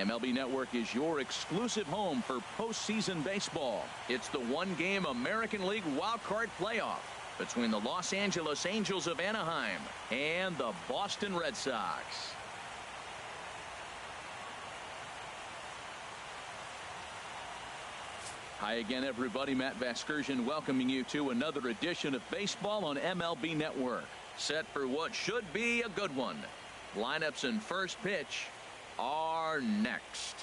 MLB Network is your exclusive home for postseason baseball. It's the one-game American League wildcard playoff between the Los Angeles Angels of Anaheim and the Boston Red Sox. Hi again, everybody. Matt Vasgersian welcoming you to another edition of baseball on MLB Network. Set for what should be a good one. Lineups and first pitch are next.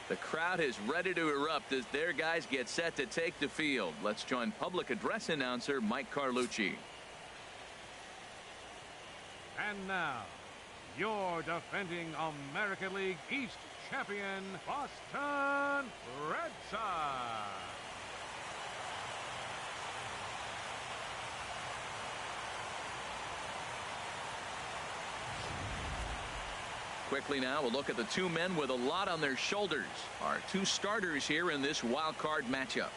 The crowd is ready to erupt as their guys get set to take the field. Let's join public address announcer Mike Carlucci. And now, your defending American League East champion, Boston Red Sox. Quickly now, we'll look at the two men with a lot on their shoulders. Our two starters here in this wild card matchup.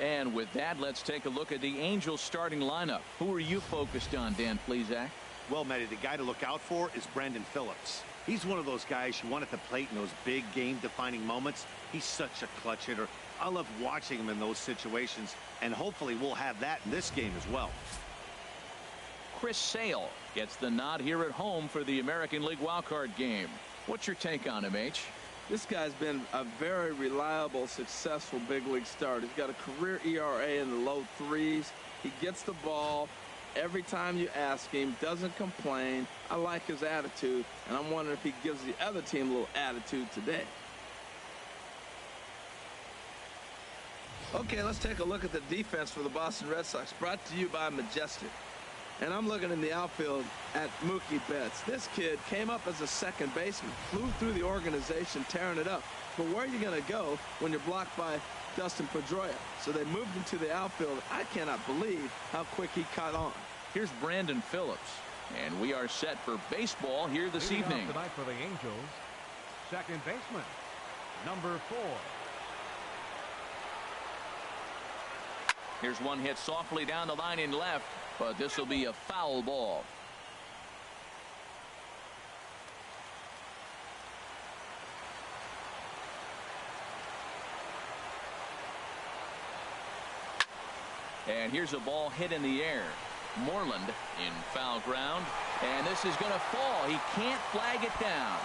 And with that, let's take a look at the Angels starting lineup. Who are you focused on, Dan Plesac? Well, Matty, the guy to look out for is Brandon Phillips. He's one of those guys you want at the plate in those big game-defining moments. He's such a clutch hitter. I love watching him in those situations, and hopefully we'll have that in this game as well. Chris Sale gets the nod here at home for the American League wildcard game. What's your take on him, H? This guy's been a very reliable, successful big league starter. He's got a career ERA in the low threes. He gets the ball every time you ask him, doesn't complain. I like his attitude, and I'm wondering if he gives the other team a little attitude today. Okay, let's take a look at the defense for the Boston Red Sox, brought to you by Majestic. And I'm looking in the outfield at Mookie Betts. This kid came up as a second baseman, flew through the organization, tearing it up. But where are you going to go when you're blocked by Dustin Pedroia? So they moved him to the outfield. I cannot believe how quick he caught on. Here's Brandon Phillips. And we are set for baseball here this evening. Tonight for the Angels, second baseman, number 4. Here's one hit softly down the line in left, but this will be a foul ball. And here's a ball hit in the air. Moreland in foul ground, and this is going to fall. He can't flag it down.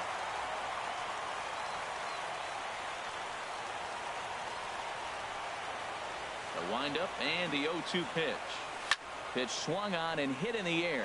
The windup and the 0-2 pitch. Pitch swung on and hit in the air.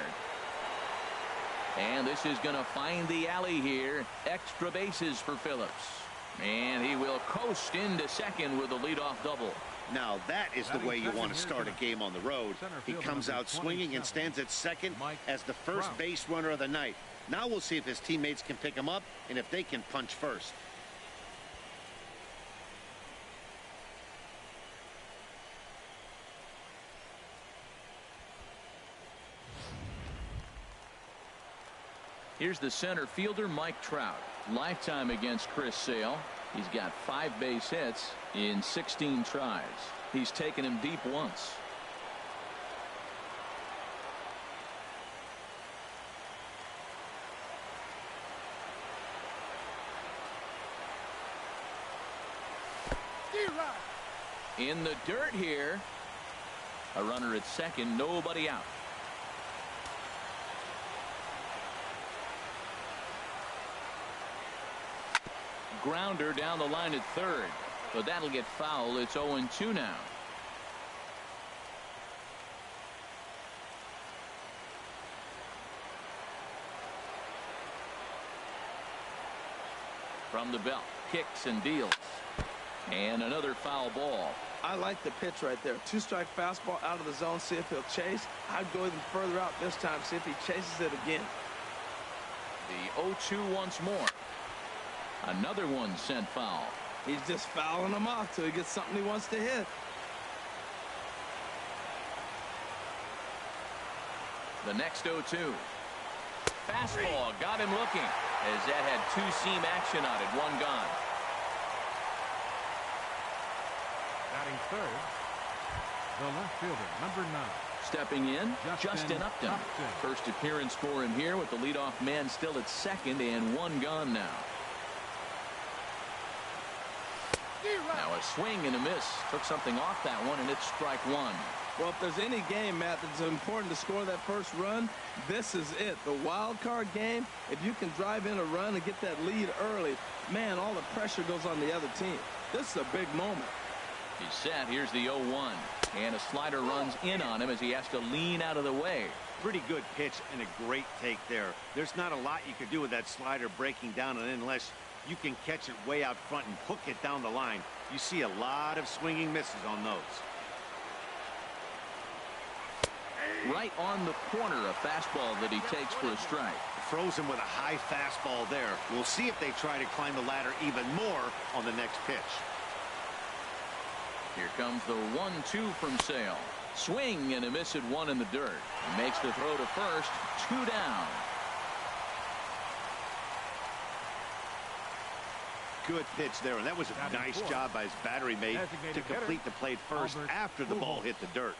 And this is going to find the alley here. Extra bases for Phillips. And he will coast into second with a leadoff double. Now that is the way you want to start a game on the road. He comes out swinging and stands at second as the first base runner of the night. Now we'll see if his teammates can pick him up and if they can punch first. Here's the center fielder, Mike Trout. Lifetime against Chris Sale. He's got 5 base hits in 16 tries. He's taken him deep once. In the dirt here. A runner at second, nobody out. Grounder down the line at third, but that'll get foul. It's 0-2 now. From the belt, kicks and deals. And another foul ball. I like the pitch right there. Two-strike fastball out of the zone. See if he'll chase. I'd go even further out this time. See if he chases it again. The 0-2 once more. Another one sent foul. He's just fouling them off till he gets something he wants to hit. The next 0-2. Fastball got him looking as that had two-seam action on it. One gone. Batting third, the left fielder, number 9. Stepping in, Justin Upton. Upton. First appearance for him here with the leadoff man still at second and one gone now. Now a swing and a miss. Took something off that one, and it's strike one. Well, if there's any game, Matt, that's important to score that first run, this is it. The wild card game, if you can drive in a run and get that lead early, man, all the pressure goes on the other team. This is a big moment. He's set. Here's the 0-1. And a slider runs in on him as he has to lean out of the way. Pretty good pitch and a great take there. There's not a lot you could do with that slider breaking down, and unless you can catch it way out front and hook it down the line, you see a lot of swinging misses on those. Right on the corner, a fastball that he takes for a strike. Throws him with a high fastball there. We'll see if they try to climb the ladder even more on the next pitch. Here comes the 1-2 from Sale. Swing and a miss at one in the dirt. He makes the throw to first. 2 down. Good pitch there, and that was a nice job by his battery mate to complete the play first after the ball hit the dirt.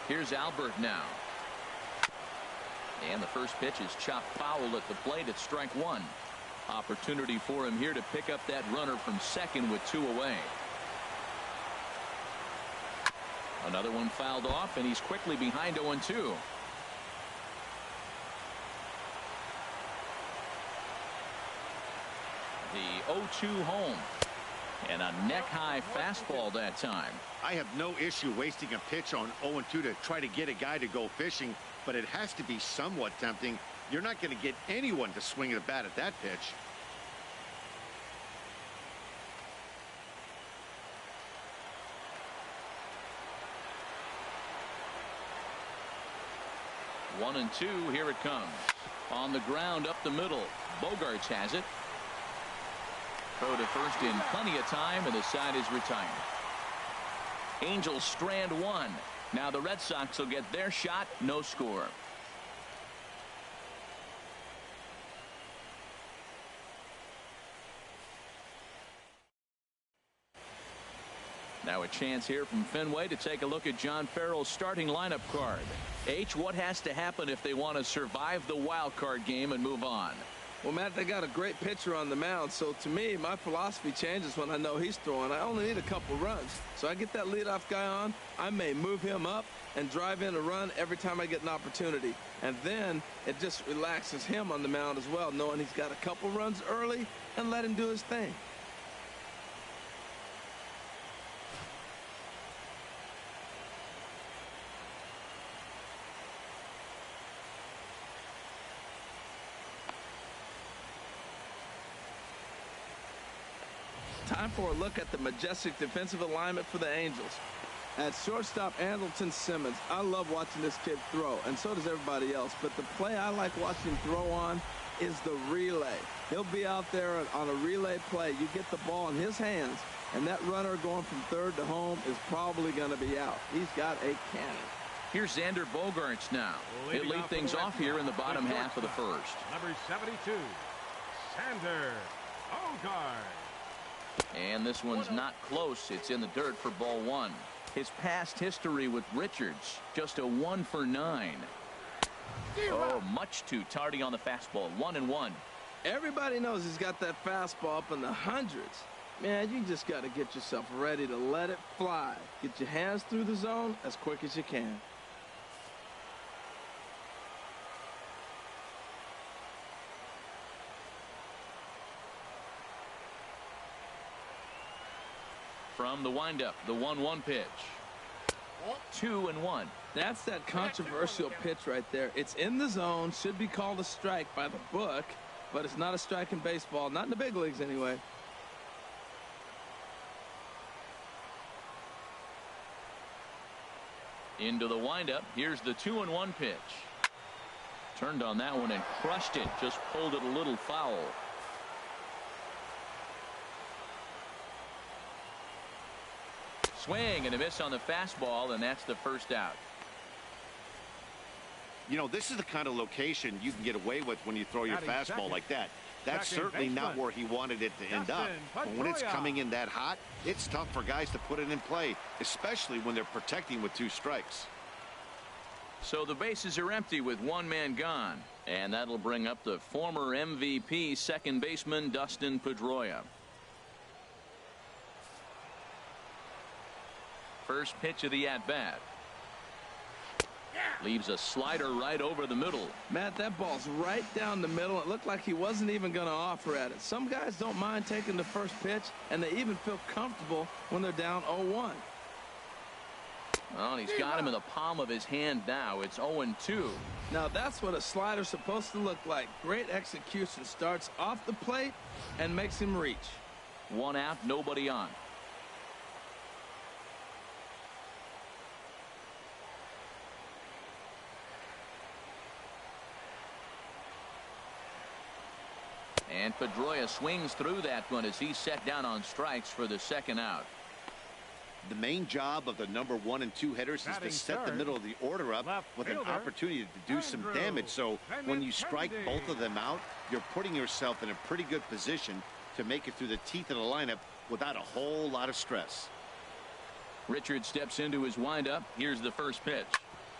Here's Albert now. And the first pitch is chopped foul at the plate. It's strike one. Opportunity for him here to pick up that runner from second with 2 away. Another one fouled off, and he's quickly behind 0-2. The 0-2 home. And a neck-high fastball that time. I have no issue wasting a pitch on 0-2 to try to get a guy to go fishing, but it has to be somewhat tempting. You're not going to get anyone to swing a bat at that pitch. One and two. Here it comes. On the ground up the middle. Bogarts has it. Throw to first in plenty of time, and the side is retired. Angels strand one. Now the Red Sox will get their shot. No score. Now a chance here from Fenway to take a look at John Farrell's starting lineup card. H, what has to happen if they want to survive the wild card game and move on? Well, Matt, they got a great pitcher on the mound, so to me, my philosophy changes when I know he's throwing. I only need a couple runs. So I get that leadoff guy on, I may move him up and drive in a run every time I get an opportunity. And then it just relaxes him on the mound as well, knowing he's got a couple runs early and let him do his thing. Time for a look at the majestic defensive alignment for the Angels. At shortstop, Andrelton Simmons. I love watching this kid throw, and so does everybody else. But the play I like watching him throw on is the relay. He'll be out there on a relay play. You get the ball in his hands, and that runner going from third to home is probably going to be out. He's got a cannon. Here's Xander Bogaerts now. He'll lead things off here in the bottom half of the first. Number 72, Xander Bogaerts. And this one's not close. It's in the dirt for ball one. His past history with Richards, just a 1 for 9. Oh, much too tardy on the fastball. 1-1. Everybody knows he's got that fastball up in the hundreds. Man, you just got to get yourself ready to let it fly. Get your hands through the zone as quick as you can. From the windup, the 1-1 pitch. 2-1. That's that controversial pitch right there. It's in the zone, should be called a strike by the book, but it's not a strike in baseball, not in the big leagues anyway. Into the windup. Here's the 2-1 pitch. Turned on that one and crushed it. Just pulled it a little foul. Swing and a miss on the fastball, and that's the first out. You know, this is the kind of location you can get away with when you throw your fastball like that. That's certainly not where he wanted it to end up. But when it's coming in that hot, it's tough for guys to put it in play, especially when they're protecting with 2 strikes. So the bases are empty with 1 man gone. And that'll bring up the former MVP second baseman Dustin Pedroia. First pitch of the at-bat. Leaves a slider right over the middle. Matt, that ball's right down the middle. It looked like he wasn't even going to offer at it. Some guys don't mind taking the first pitch, and they even feel comfortable when they're down 0-1. Well, he's got him in the palm of his hand now. It's 0-2. Now that's what a slider's supposed to look like. Great execution. Starts off the plate and makes him reach. 1 out, nobody on. And Pedroia swings through that one as he's set down on strikes for the second out. The main job of the number 1 and 2 hitters is to set the middle of the order up with an opportunity to do some damage. So when you strike both of them out, you're putting yourself in a pretty good position to make it through the teeth of the lineup without a whole lot of stress. Richard steps into his windup. Here's the first pitch.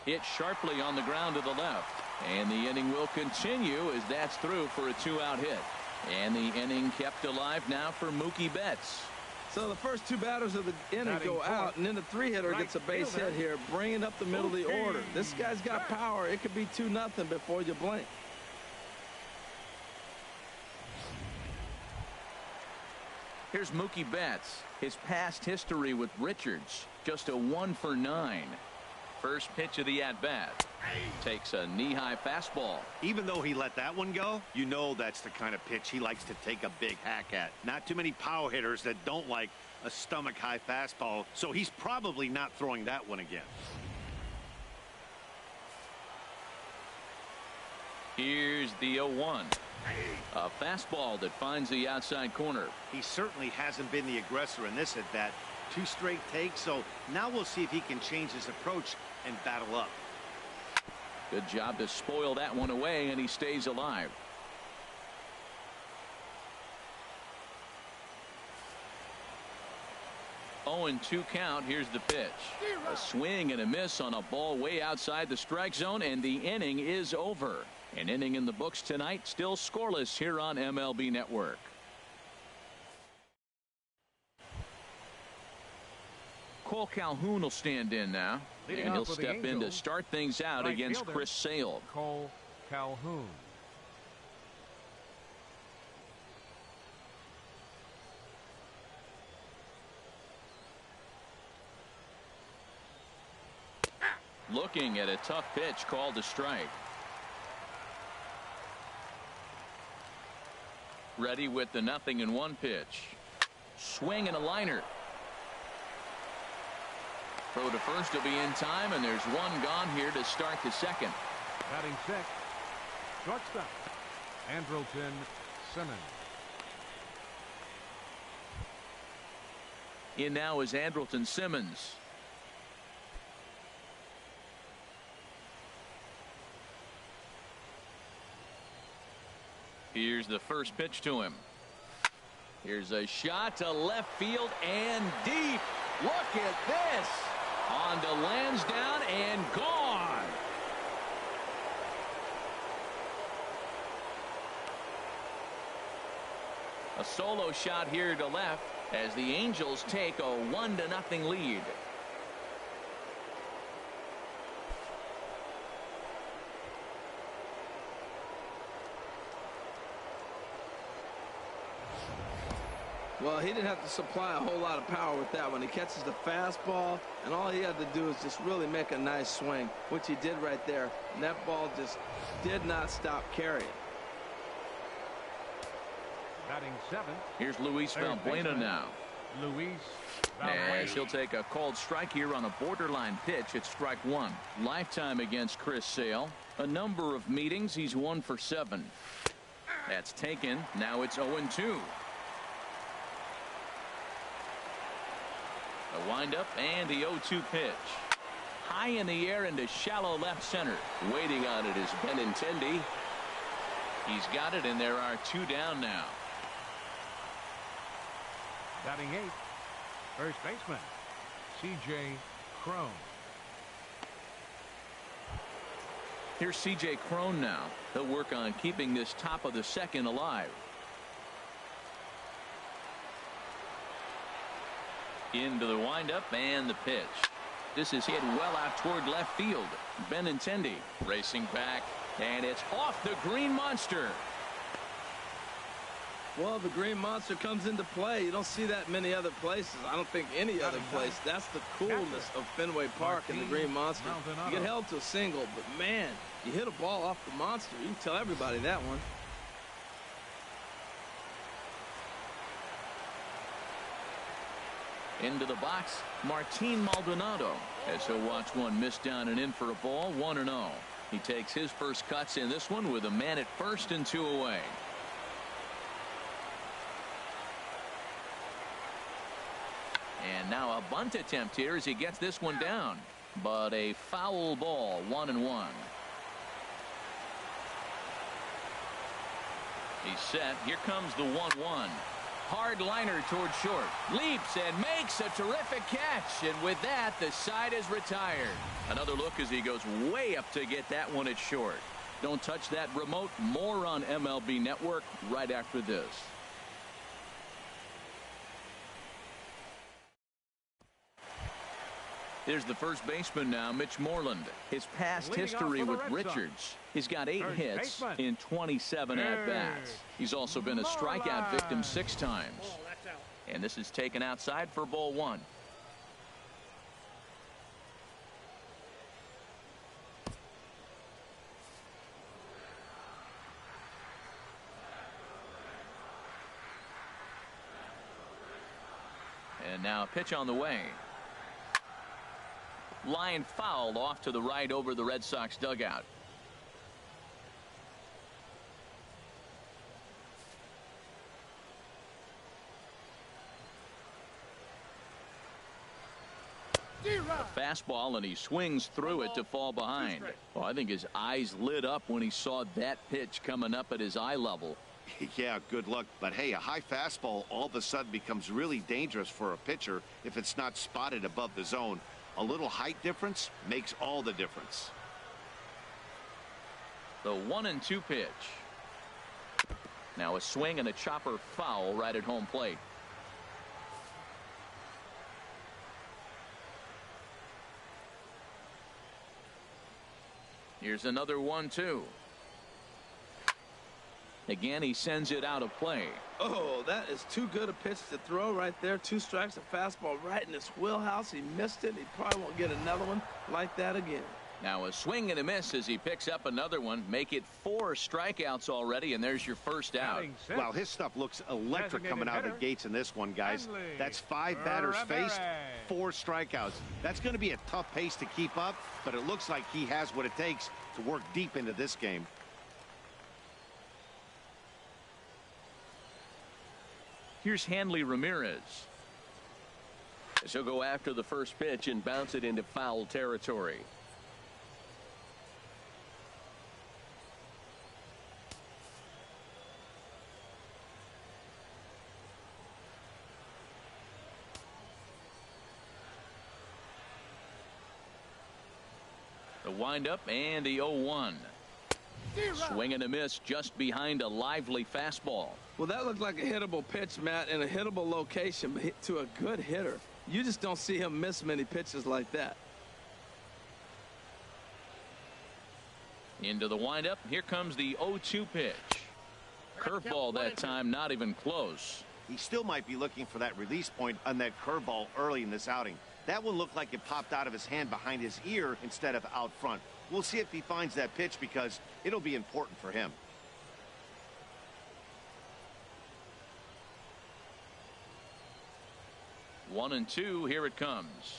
Hit sharply on the ground to the left. And the inning will continue as that's through for a 2-out hit. And the inning kept alive now for Mookie Betts. So the first 2 batters of the inning go out, and then the 3-hitter gets a base hit here, bringing up the middle of the order. This guy's got power. It could be 2-0 before you blink. Here's Mookie Betts. His past history with Richards, just a 1 for 9. First pitch of the at-bat. Takes a knee-high fastball. Even though he let that one go, you know that's the kind of pitch he likes to take a big hack at. Not too many power hitters that don't like a stomach-high fastball, so he's probably not throwing that one again. Here's the 0-1. A fastball that finds the outside corner. He certainly hasn't been the aggressor in this at-bat. 2 straight takes, so now we'll see if he can change his approach and battle up. Good job to spoil that one away, and he stays alive. Oh, 0-2 count. Here's the pitch. A swing and a miss on a ball way outside the strike zone, and the inning is over. An inning in the books tonight, still scoreless here on MLB Network. Cole Calhoun will stand in now, and he'll step in to start things out against Chris Sale. Cole Calhoun. Looking at a tough pitch called a strike. Ready with the 0-1 pitch. Swing and a liner. Throw to first will be in time, and there's 1 gone here to start the second. Batting check. Shortstop. Andrelton Simmons. In now is Andrelton Simmons. Here's the first pitch to him. Here's a shot to left field and deep. Look at this. On to Lansdowne and gone. A solo shot here to left as the Angels take a 1-0 lead. Well, he didn't have to supply a whole lot of power with that one. He catches the fastball, and all he had to do is just really make a nice swing, which he did right there. And that ball just did not stop carrying. Batting 7th. Here's Luis Valbuena now. Luis As Valbuena. he'll take a called strike here on a borderline pitch at strike 1. Lifetime against Chris Sale. A number of meetings. He's 1 for 7. That's taken. Now it's 0-2. A windup and the 0-2 pitch. High in the air into shallow left center. Waiting on it is Benintendi. He's got it, and there are 2 down now. Batting 8th. First baseman, C.J. Cron. Here's C.J. Cron now. He'll work on keeping this top of the second alive. Into the windup and the pitch. This is hit well out toward left field. Benintendi racing back, and it's off the Green Monster. Well, the Green Monster comes into play. You don't see that many other places. I don't think any other place. That's the coolness of Fenway Park and the Green Monster. You get held to a single, but man, you hit a ball off the Monster. You can tell everybody that one. Into the box, Martin Maldonado, as he'll watch one miss down and in for a ball. 1-0. He takes his first cuts in this one with a man at first and 2 away. And now a bunt attempt here as he gets this one down, but a foul ball. 1-1. He's set. Here comes the 1-1. Hard liner toward short. Leaps and makes a terrific catch. And with that, the side is retired. Another look as he goes way up to get that one at short. Don't touch that remote. More on MLB Network right after this. Here's the first baseman now, Mitch Moreland. His past history with Richards. He's got 8 hits in 27 at-bats. He's also been a strikeout victim 6 times. And this is taken outside for ball 1. And now a pitch on the way. Line foul off to the right over the Red Sox dugout. A fastball, and he swings through it to fall behind. Well, I think his eyes lit up when he saw that pitch coming up at his eye level. Yeah, good luck. But hey, a high fastball all of a sudden becomes really dangerous for a pitcher if it's not spotted above the zone. A little height difference makes all the difference. The 1-2 pitch. Now a swing and a chopper foul right at home plate. Here's another 1-2. Again, he sends it out of play. Oh, that is too good a pitch to throw right there. 2 strikes, a fastball right in his wheelhouse. He missed it. He probably won't get another one like that again. Now a swing and a miss as he picks up another one. Make it 4 strikeouts already, and there's your first out. Well, his stuff looks electric coming out of the gates in this one, guys. That's 5 batters faced, 4 strikeouts. That's going to be a tough pace to keep up, but it looks like he has what it takes to work deep into this game. Here's Hanley Ramirez. As he'll go after the first pitch and bounce it into foul territory. The windup and the 0-1. Swing and a miss just behind a lively fastball. Well, that looked like a hittable pitch, Matt, in a hittable location, but hit to a good hitter. You just don't see him miss many pitches like that. Into the windup. Here comes the 0-2 pitch. Curveball that time, not even close. he still might be looking for that release point on that curveball early in this outing. That one looked like it popped out of his hand behind his ear instead of out front. We'll see if he finds that pitch because it'll be important for him. One and two, here it comes.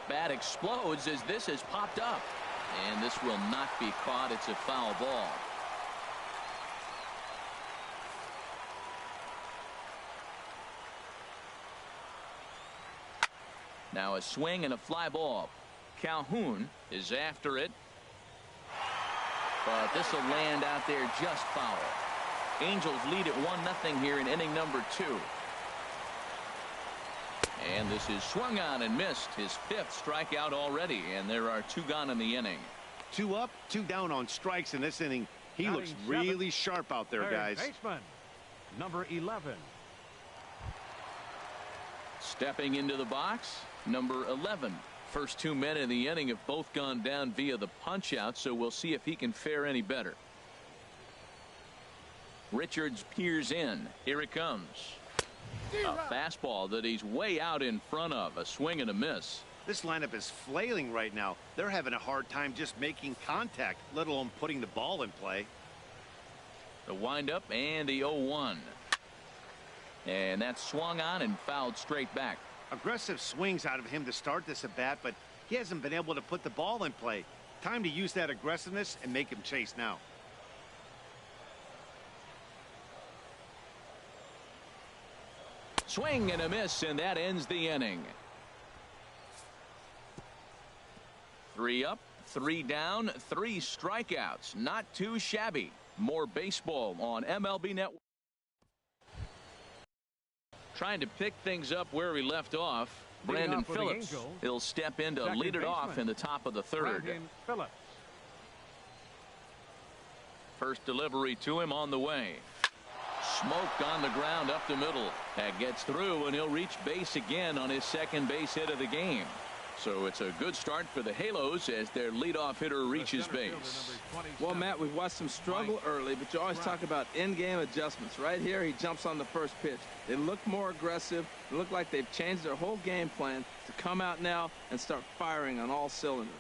Bat explodes as this has popped up. And this will not be caught. It's a foul ball. Now a swing and a fly ball. Calhoun is after it. But this will land out there just foul. Angels lead at 1-0 here in inning number 2. And this is swung on and missed. His 5th strikeout already, and there are 2 gone in the inning. 2 up, 2 down on strikes in this inning. He looks really sharp out there, guys. Baseman, number 11. Stepping into the box, number 11. First 2 men in the inning have both gone down via the punch out, so we'll see if he can fare any better. Richards peers in. Here it comes. A fastball that he's way out in front of. A swing and a miss. This lineup is flailing right now. They're having a hard time just making contact, let alone putting the ball in play. The windup and the 0-1. And that's swung on and fouled straight back. Aggressive swings out of him to start this at bat, but he hasn't been able to put the ball in play. Time to use that aggressiveness and make him chase now. Swing and a miss, and that ends the inning. 3 up, 3 down, 3 strikeouts. Not too shabby. More baseball on MLB Network. Trying to pick things up where we left off. Brandon Phillips. He'll step in to lead it off in the top of the 3rd. First delivery to him on the way. Smoked on the ground up the middle. That gets through, and he'll reach base again on his 2nd base hit of the game. So it's a good start for the Halos as their leadoff hitter reaches base. Well, Matt, we've watched him struggle early, but you always talk about in-game adjustments. Right here, he jumps on the first pitch. They look more aggressive. They look like they've changed their whole game plan to come out now and start firing on all cylinders.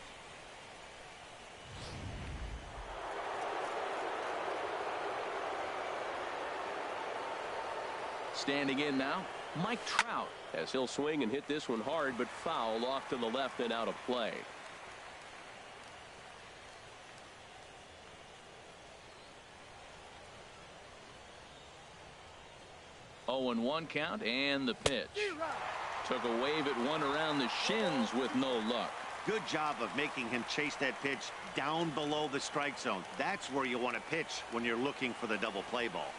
Standing in now, Mike Trout, as he'll swing and hit this one hard, but foul off to the left and out of play. Oh, and 1 count, and the pitch. Took a wave at one around the shins with no luck. Good job of making him chase that pitch down below the strike zone. That's where you want to pitch when you're looking for the double play ball.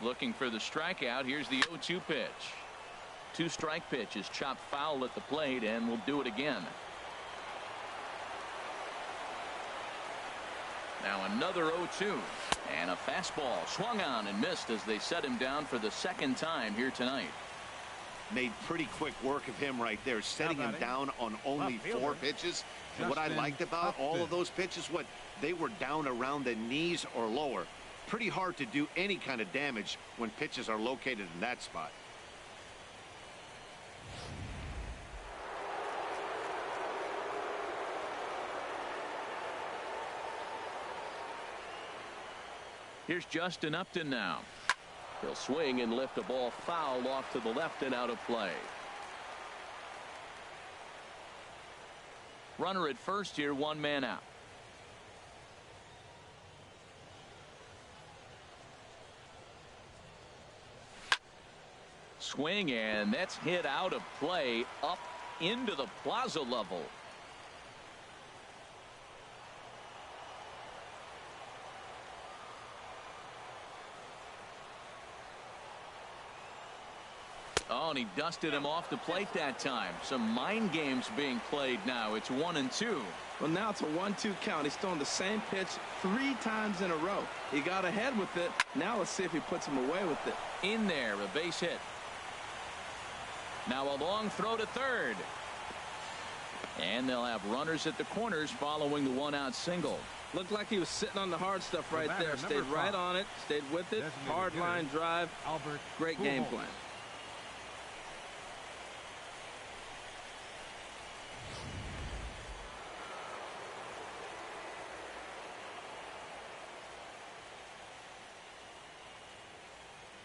Looking for the strikeout. Here's the 0-2 pitch. 2-strike pitch is chopped foul at the plate, and we'll do it again. Now another 0-2, and a fastball swung on and missed as they set him down for the 2nd time here tonight. Made pretty quick work of him right there, setting him down on only 4 pitches. And what I liked about all of those pitches, they were down around the knees or lower. Pretty hard to do any kind of damage when pitches are located in that spot. Here's Justin Upton now. He'll swing and lift a ball foul off to the left and out of play. Runner at first here, 1 man out. Swing, and that's hit out of play up into the plaza level. Oh, and he dusted him off the plate that time. Some mind games being played now. It's 1-2. Well, now it's a 1-2 count. He's throwing the same pitch 3 times in a row. He got ahead with it. Now let's see if he puts him away with it. In there, a base hit. Now a long throw to third. And they'll have runners at the corners following the one-out single. Looked like he was sitting on the hard stuff right there. Stayed right on it. Stayed with it. Hard line drive. Great game plan.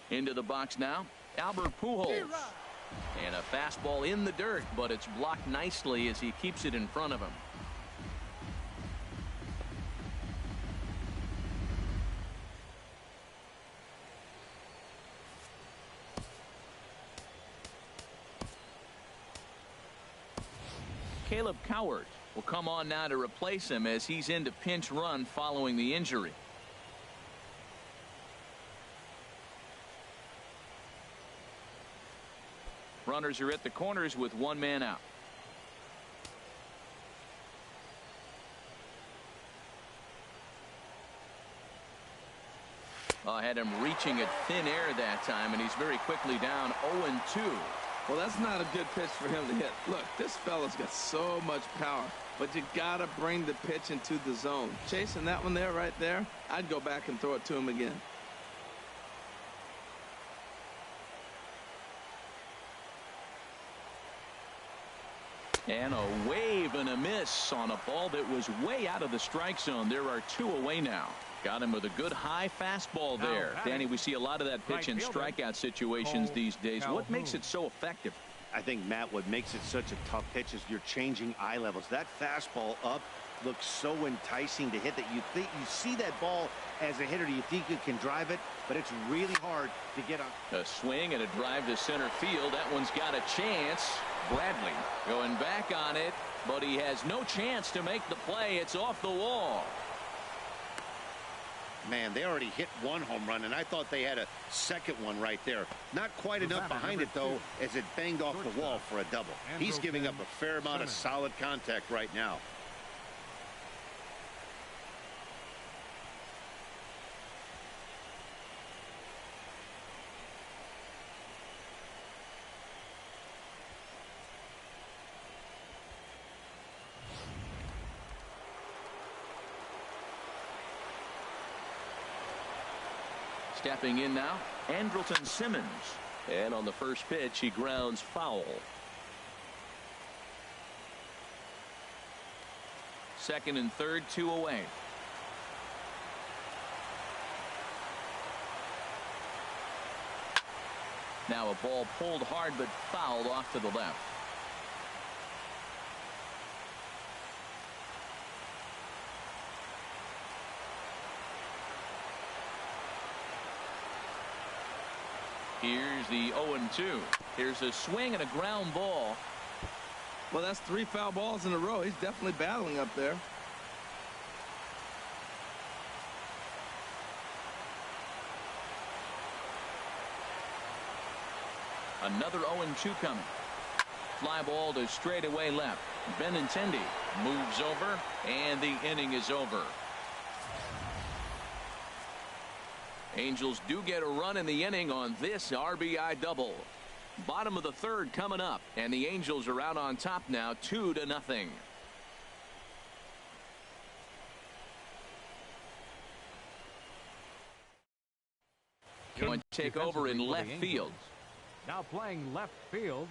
Into the box now, Albert Pujols. And a fastball in the dirt, but it's blocked nicely as he keeps it in front of him. Caleb Cowart will come on now to replace him as he's into pinch run following the injury. Runners are at the corners with one man out. Had him reaching at thin air that time, and he's very quickly down 0-2. Well, that's not a good pitch for him to hit. Look, this fella's got so much power, but you got to bring the pitch into the zone. Chasing that one there, right there, I'd go back and throw it to him again. And a wave and a miss on a ball that was way out of the strike zone. There are two away now. Got him with a good high fastball there. Danny, we see a lot of that pitch in strikeout situations these days. What makes it so effective? I think, Matt, what makes it such a tough pitch is you're changing eye levels. That fastball up looks so enticing to hit that you see that ball as a hitter, you think you can drive it, but it's really hard to get on. A swing and a drive to center field. That one's got a chance. Bradley going back on it, but he has no chance to make the play. It's off the wall. Man, they already hit one home run, and I thought they had a second one right there. Not quite enough behind it, though, as it banged off the wall for a double. He's giving up a fair amount of solid contact right now. Stepping in now, Andrelton Simmons. And on the first pitch, he grounds foul. Second and third, two away. Now a ball pulled hard but fouled off to the left. Here's the 0-2. Here's a swing and a ground ball. Well, that's 3 foul balls in a row. He's definitely battling up there. Another 0-2 coming. Fly ball to straightaway left. Benintendi moves over, and the inning is over. Angels do get a run in the inning on this RBI double. Bottom of the third coming up, and the Angels are out on top now 2-0. Going to take over in left field. Now playing left field,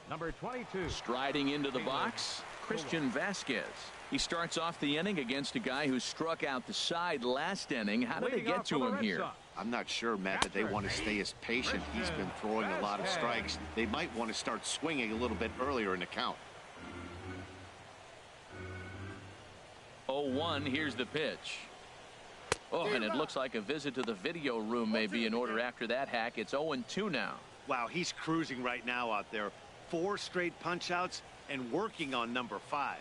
number 22. Striding into the box, Christian Vasquez. He starts off the inning against a guy who struck out the side last inning. How did they get to him here? I'm not sure, Matt, that they want to stay as patient. He's been throwing a lot of strikes. They might want to start swinging a little bit earlier in the count. 0-1, here's the pitch. Oh, and it looks like a visit to the video room may be in order after that hack. It's 0-2 now. Wow, he's cruising right now out there. 4 straight punch-outs and working on number 5.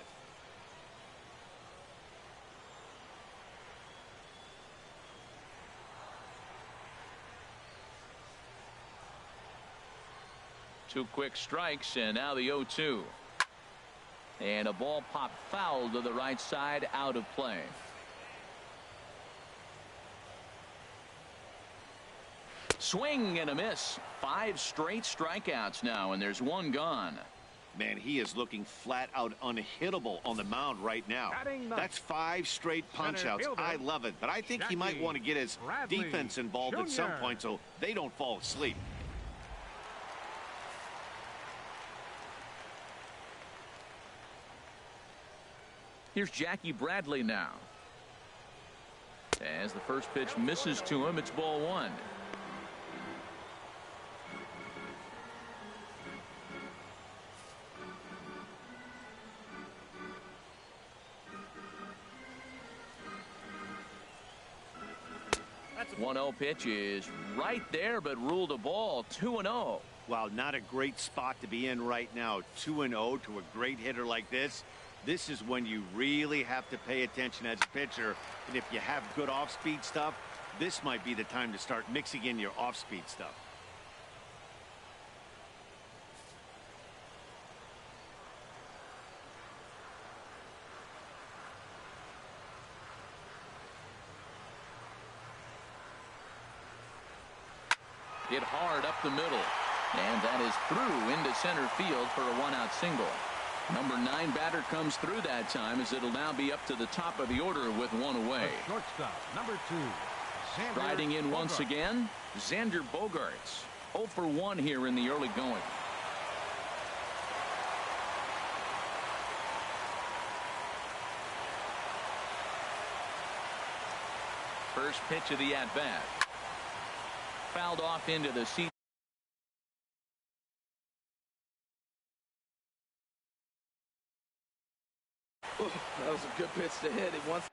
Two quick strikes, and now the 0-2. And a ball popped foul to the right side, out of play. Swing and a miss. 5 straight strikeouts now, and there's one gone. Man, he is looking flat out unhittable on the mound right now. That's 5 straight punch-outs. I love it, but I think he might want to get his defense involved at some point so they don't fall asleep. Here's Jackie Bradley now. As the first pitch misses to him, it's ball 1. That's a 1-0 pitch is right there, but ruled a ball. 2-0. Wow, not a great spot to be in right now. 2-0 to a great hitter like this. This is when you really have to pay attention as a pitcher. And if you have good off-speed stuff, this might be the time to start mixing in your off-speed stuff. Hit hard up the middle. And that is through into center field for a 1-out single. Number 9 batter comes through that time, as it'll now be up to the top of the order with 1 away. The shortstop, number 2. Riding in once again, Xander Bogaerts. 0 for 1 here in the early going. First pitch of the at-bat. Fouled off into the seat. That was a good pitch to hit. It wants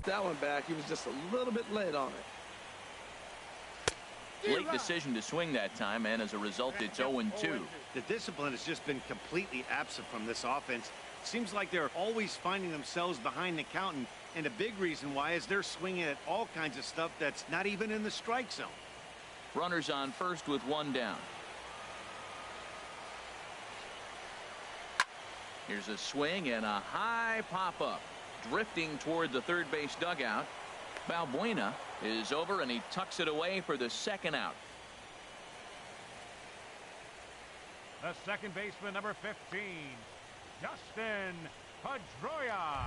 that one back. He was just a little bit late on it. Late decision to swing that time, and as a result, it's 0-2. The discipline has just been completely absent from this offense. Seems like they're always finding themselves behind the count, and a big reason why is they're swinging at all kinds of stuff that's not even in the strike zone. Runners on first with one down. Here's a swing and a high pop-up. Drifting toward the third base dugout. Balbuena is over, and he tucks it away for the second out. The second baseman, number 15, Dustin Pedroia.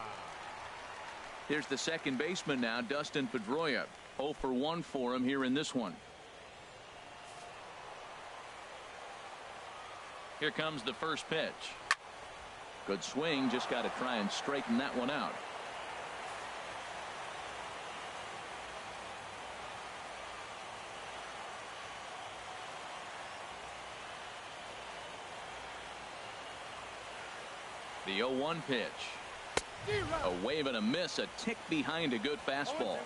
Here's the second baseman now, Dustin Pedroia. 0 for 1 for him here in this one. Here comes the first pitch. Good swing, just got to try and straighten that one out. The 0-1 pitch. A wave and a miss, a tick behind a good fastball.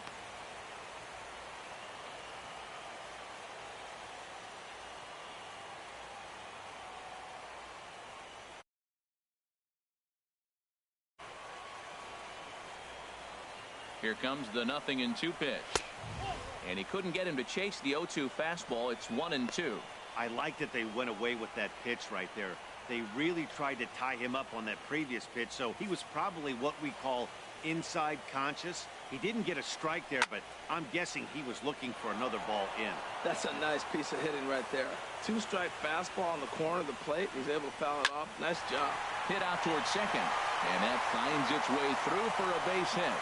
Here comes the 0-2 pitch. And he couldn't get him to chase the 0-2 fastball. It's 1-2. I like that they went away with that pitch right there. They really tried to tie him up on that previous pitch, so he was probably what we call inside conscious. He didn't get a strike there, but I'm guessing he was looking for another ball in. That's a nice piece of hitting right there. Two-strike fastball on the corner of the plate. He's able to foul it off. Nice job. Hit out towards second, and that finds its way through for a base hit.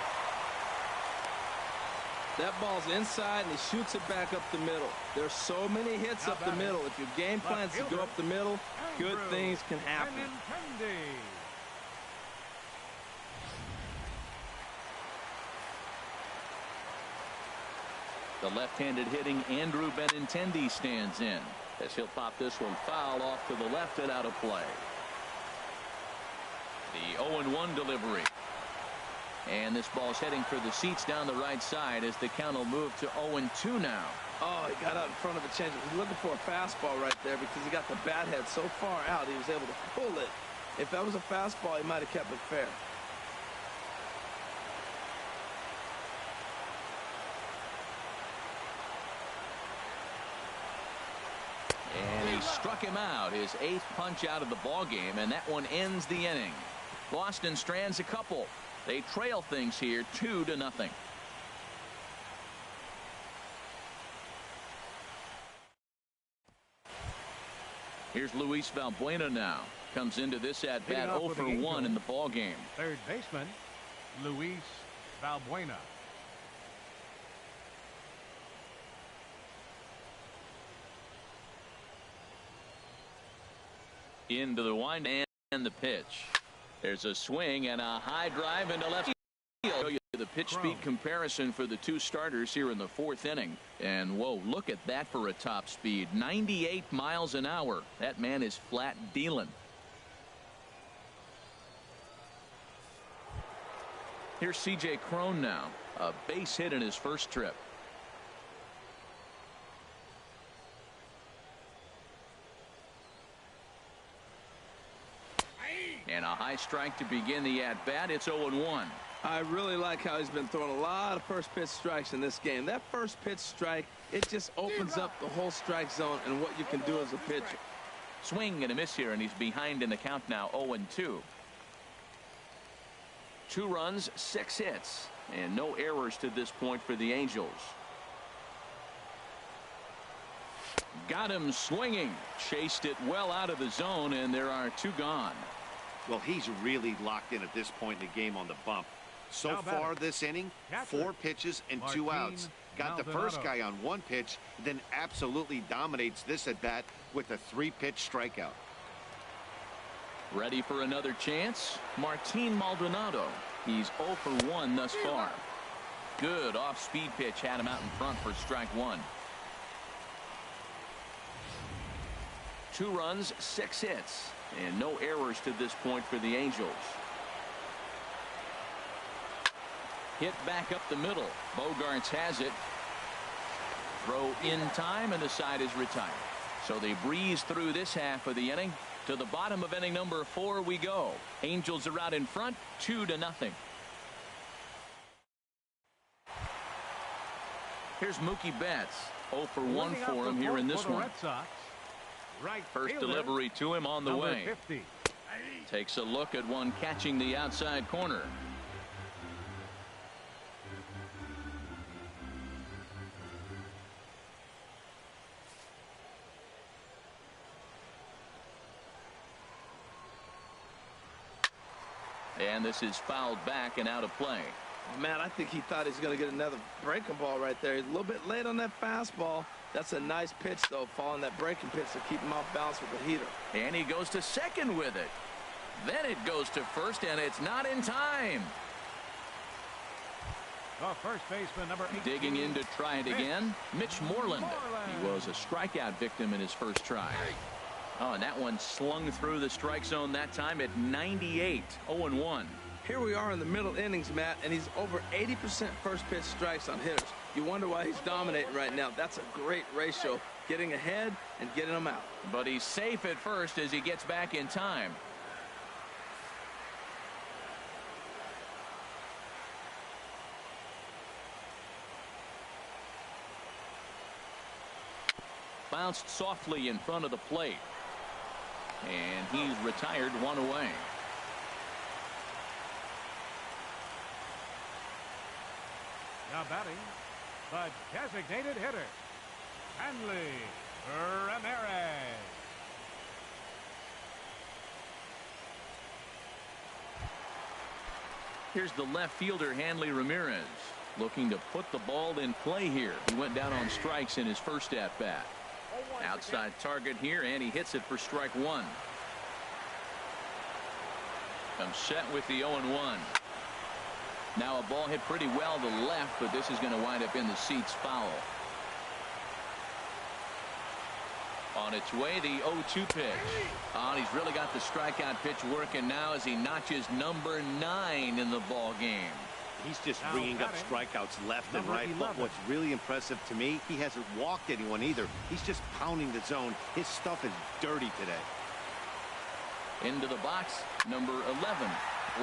That ball's inside, and he shoots it back up the middle. There's so many hits up the middle. If your game plans to go up the middle, good things can happen. The left-handed hitting Andrew Benintendi stands in, as he'll pop this one foul off to the left and out of play. The 0-1 delivery. And this ball's heading for the seats down the right side as the count will move to 0-2 now. Oh, he got out in front of a changeup. He's looking for a fastball right there because he got the bat head so far out he was able to pull it. If that was a fastball, he might have kept it fair. And he struck him out, his 8th punch out of the ball game, and that one ends the inning. Boston strands a couple. They trail things here 2-0. Here's Luis Balbuena now. Comes into this at bat 0 for 1 in the ball game. Third baseman, Luis Balbuena. Into the wind and the pitch. There's a swing and a high drive into left field. The pitch speed comparison for the two starters here in the 4th inning. And whoa, look at that for a top speed. 98 miles an hour. That man is flat dealing. Here's C.J. Cron now. A base hit in his first trip. And a high strike to begin the at-bat. It's 0-1. I really like how he's been throwing a lot of first pitch strikes in this game. That first pitch strike, it just opens up the whole strike zone and what you can do as a pitcher. Swing and a miss here, and he's behind in the count now, 0-2. 2 runs, 6 hits, and no errors to this point for the Angels. Got him swinging. Chased it well out of the zone, and there are 2 gone. Well, he's really locked in at this point in the game on the bump. So far this inning, 4 pitches and 2 outs. Got the first guy on 1 pitch, then absolutely dominates this at bat with a 3-pitch strikeout. Ready for another chance? Martin Maldonado. He's 0 for 1 thus far. Good off-speed pitch had him out in front for strike 1. 2 runs, 6 hits, and no errors to this point for the Angels. Hit back up the middle. Bogarts has it. Throw in time, and the side is retired. So they breeze through this half of the inning. To the bottom of inning number 4 we go. Angels are out in front, 2-0. Here's Mookie Betts. 0 for 1 for him here in this one. First delivery to him on the way. 50. Takes a look at one catching the outside corner. And this is fouled back and out of play. Man, I think he thought he was going to get another breaking ball right there. He's a little bit late on that fastball. That's a nice pitch, though, following that breaking pitch to keep him off balance with the heater. And he goes to second with it. Then it goes to first, and it's not in time. The first baseman, number 18. Digging in to try it again, Mitch Moreland. He was a strikeout victim in his first try. Oh, and that one slung through the strike zone that time at 98. 0-1. Here we are in the middle innings, Matt, and he's over 80% first pitch strikes on hitters. You wonder why he's dominating right now. That's a great ratio, getting ahead and getting them out. But he's safe at first as he gets back in time. Bounced softly in front of the plate. And he's retired, 1 away. Now batting, the designated hitter, Hanley Ramirez. Here's the left fielder, Hanley Ramirez, looking to put the ball in play here. He went down on strikes in his first at-bat. Outside target here, and he hits it for strike 1. Comes set with the 0-1. Now a ball hit pretty well to left, but this is going to wind up in the seats foul. On its way, the 0-2 pitch. Oh, he's really got the strikeout pitch working now as he notches number 9 in the ball game. He's just ringing up strikeouts left and right. But what's really impressive to me, he hasn't walked anyone either. He's just pounding the zone. His stuff is dirty today. Into the box, number 11.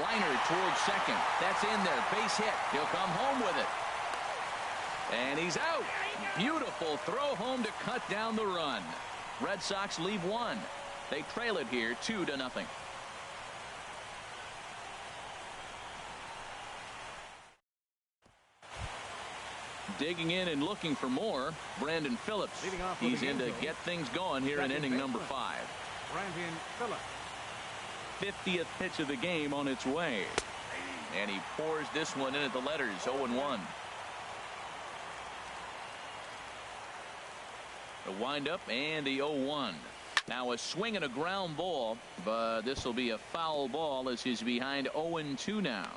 Liner towards second. That's in there. Base hit. He'll come home with it. And he's out. Beautiful throw home to cut down the run. Red Sox leave 1. They trail it here 2-0. Digging in and looking for more, Brandon Phillips. He's in to get things going here in inning number 5. Brandon Phillips. 50th pitch of the game on its way. And he pours this one in at the letters, 0-1. The windup and the 0-1. Now a swing and a ground ball, but this will be a foul ball as he's behind 0-2 now.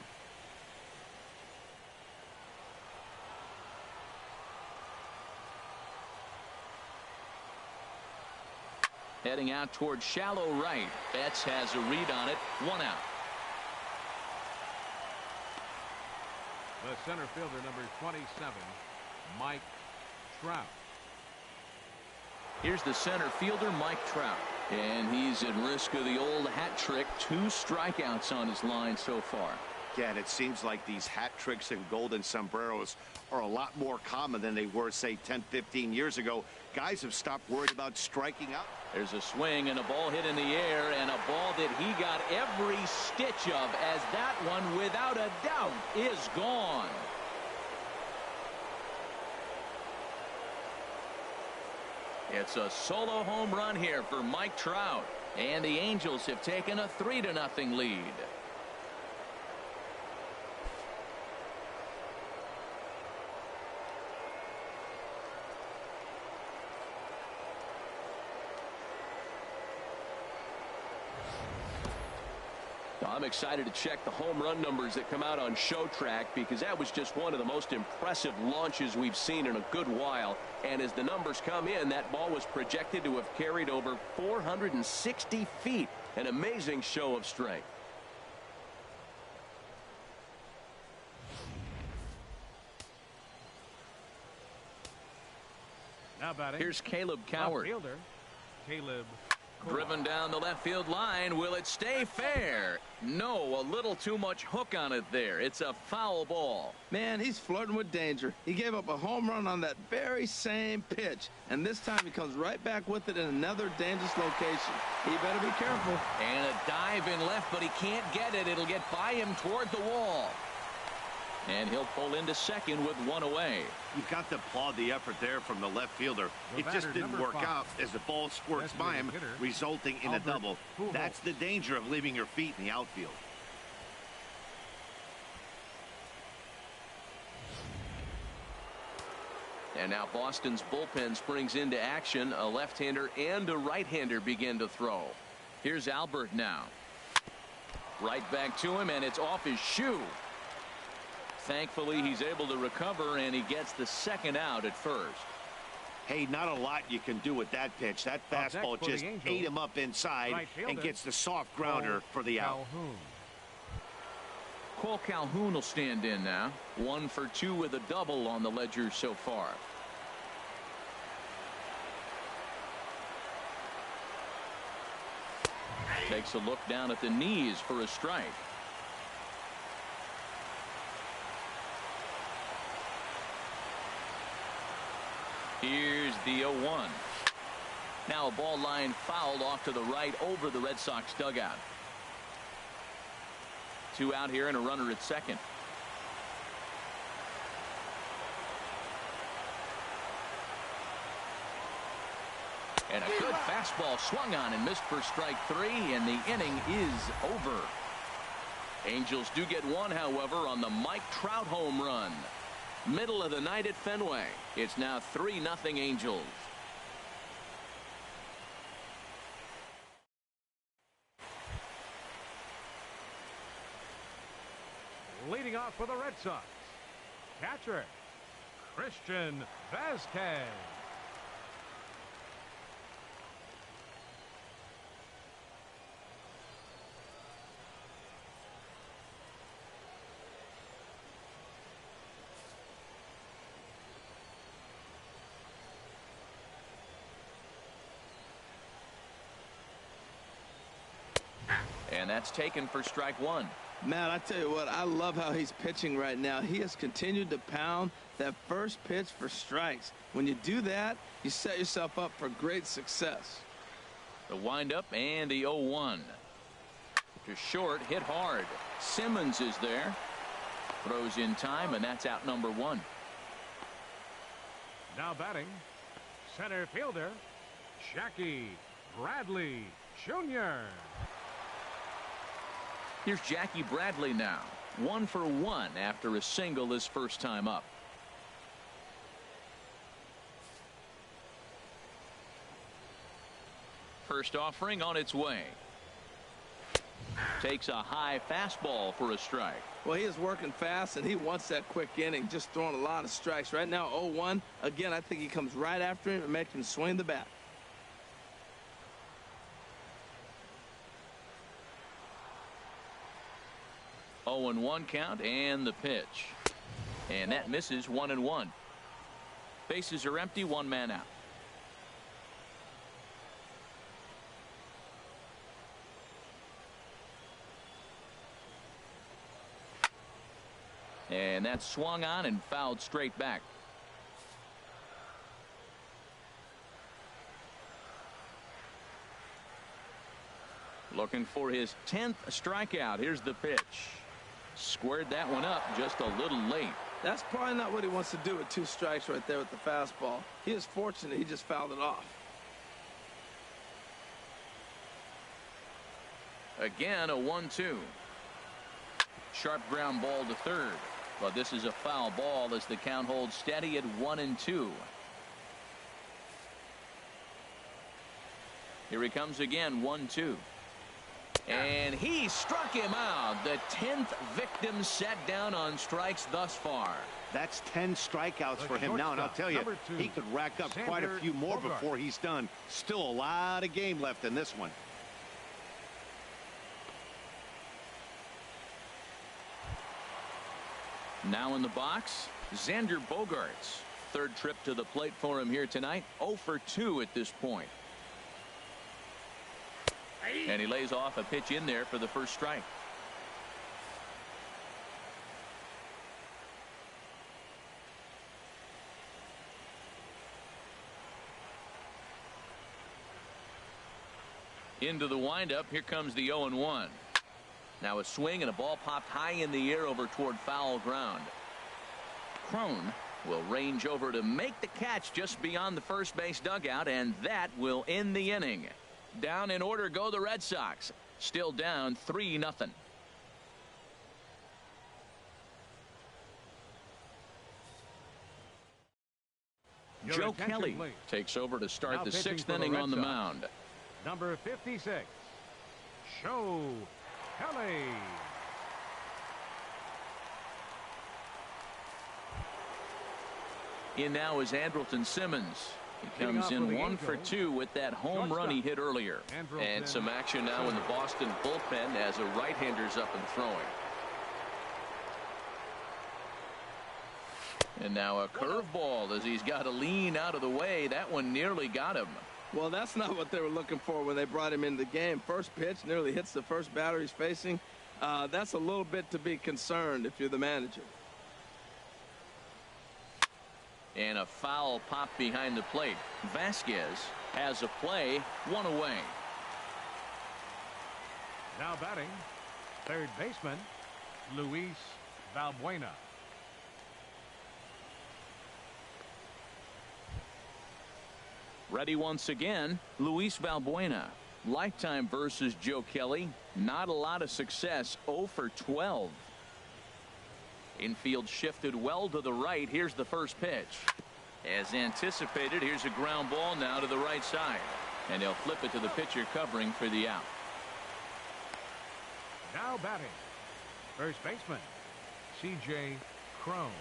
Heading out towards shallow right. Betts has a read on it. 1 out. The center fielder, number 27, Mike Trout. Here's the center fielder, Mike Trout. And he's at risk of the old hat trick. 2 strikeouts on his line so far. Yeah, and it seems like these hat tricks and golden sombreros are a lot more common than they were, say, 10, 15 years ago. Guys have stopped worried about striking out. There's a swing and a ball hit in the air, and a ball that he got every stitch of, as that one, without a doubt, is gone. It's a solo home run here for Mike Trout, and the Angels have taken a 3-0 lead. I'm excited to check the home run numbers that come out on ShowTrack, because that was just one of the most impressive launches we've seen in a good while. And as the numbers come in, that ball was projected to have carried over 460 feet. An amazing show of strength. Now batting. Here's Caleb Coward. Left fielder, Caleb. Driven down the left field line. Will it stay fair? No, a little too much hook on it there. It's a foul ball. Man, he's flirting with danger. He gave up a home run on that very same pitch, and this time he comes right back with it in another dangerous location. He better be careful. And a dive in left, but he can't get it. It'll get by him toward the wall. And he'll pull into second with one away. You've got to applaud the effort there from the left fielder. The It just batter, didn't number work 5. out as the ball squirts by him, Hitter, resulting in a Albert double. Pujols. That's the danger of leaving your feet in the outfield. And now Boston's bullpen springs into action. A left-hander and a right-hander begin to throw. Here's Albert now. Right back to him, and it's off his shoe. Thankfully, he's able to recover, and he gets the second out at first. Hey, not a lot you can do with that pitch. That fastball just ate him up inside and gets the soft grounder for the out. Cole Calhoun will stand in now. 1 for 2 with a double on the ledger so far. Takes a look down at the knees for a strike. Here's the 0-1. Now a ball line fouled off to the right over the Red Sox dugout. 2 out here and a runner at second. And a good fastball swung on and missed for strike 3, and the inning is over. Angels do get one, however, on the Mike Trout home run. Middle of the night at Fenway. It's now 3-0 Angels. Leading off for the Red Sox, catcher Christian Vasquez. And that's taken for strike 1. Man, I tell you what, I love how he's pitching right now. He has continued to pound that first pitch for strikes. When you do that, you set yourself up for great success. The windup and the 0-1. To short, hit hard. Simmons is there. Throws in time, and that's out number 1. Now batting, center fielder Jackie Bradley Jr. Here's Jackie Bradley now. 1 for 1 after a single his first time up. First offering on its way. Takes a high fastball for a strike. Well, he is working fast, and he wants that quick inning, just throwing a lot of strikes. Right now, 0-1. Again, I think he comes right after him and makes him swing the bat. Oh, 0-1 count, and the pitch. And that misses. 1-1. Bases are empty, 1 man out. And that's swung on and fouled straight back. Looking for his 10th strikeout. Here's the pitch. Squared that one up just a little late. That's probably not what he wants to do with 2 strikes right there with the fastball. He is fortunate he just fouled it off. Again, a 1-2. Sharp ground ball to third. But this is a foul ball as the count holds steady at 1-2. Here he comes again, 1-2. And he struck him out. The 10th victim set down on strikes thus far. That's 10 strikeouts for him now, and I'll tell you, he could rack up quite a few more before he's done. Still a lot of game left in this one. Now in the box, Xander Bogaerts. third trip to the plate for him here tonight. 0 for 2 at this point. And he lays off a pitch in there for the first strike. Into the windup. Here comes the 0-1. Now a swing and a ball popped high in the air over toward foul ground. Crone will range over to make the catch just beyond the first base dugout, and that will end the inning. Down in order go the Red Sox. Still down 3-0. Joe Kelly takes over to start the 6th inning on the mound. Number 56, Joe Kelly. In now is Andrelton Simmons. He comes in 1 for 2 with that home run he hit earlier. And some action now in the Boston bullpen as a right-hander's up and throwing. And now a curveball as he's got to lean out of the way. That one nearly got him. Well, that's not what they were looking for when they brought him into the game. First pitch nearly hits the first batter he's facing. That's a little bit to be concerned if you're the manager. And a foul pop behind the plate. Vasquez has a play, 1 away. Now batting, third baseman, Luis Valbuena. Ready once again, Luis Valbuena. Lifetime versus Joe Kelly. Not a lot of success, 0 for 12. Infield shifted well to the right. Here's the first pitch. As anticipated, here's a ground ball now to the right side. And they'll flip it to the pitcher covering for the out. Now batting, first baseman, C.J. Crone.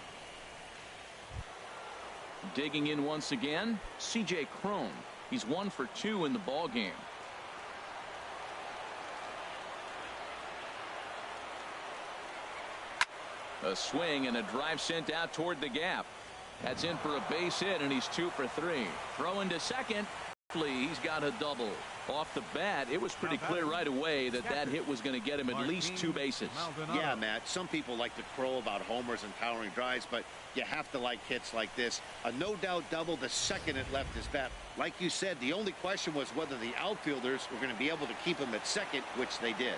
Digging in once again, C.J. Crone. He's 1 for 2 in the ball game. A swing and a drive sent out toward the gap. That's in for a base hit, and he's 2 for 3. Throwing to second. He's got a double. Off the bat, it was pretty clear right away that that hit was going to get him at least 2 bases. Yeah, Matt, some people like to crow about homers and towering drives, but you have to like hits like this. A no-doubt double the second it left his bat. Like you said, the only question was whether the outfielders were going to be able to keep him at second, which they did.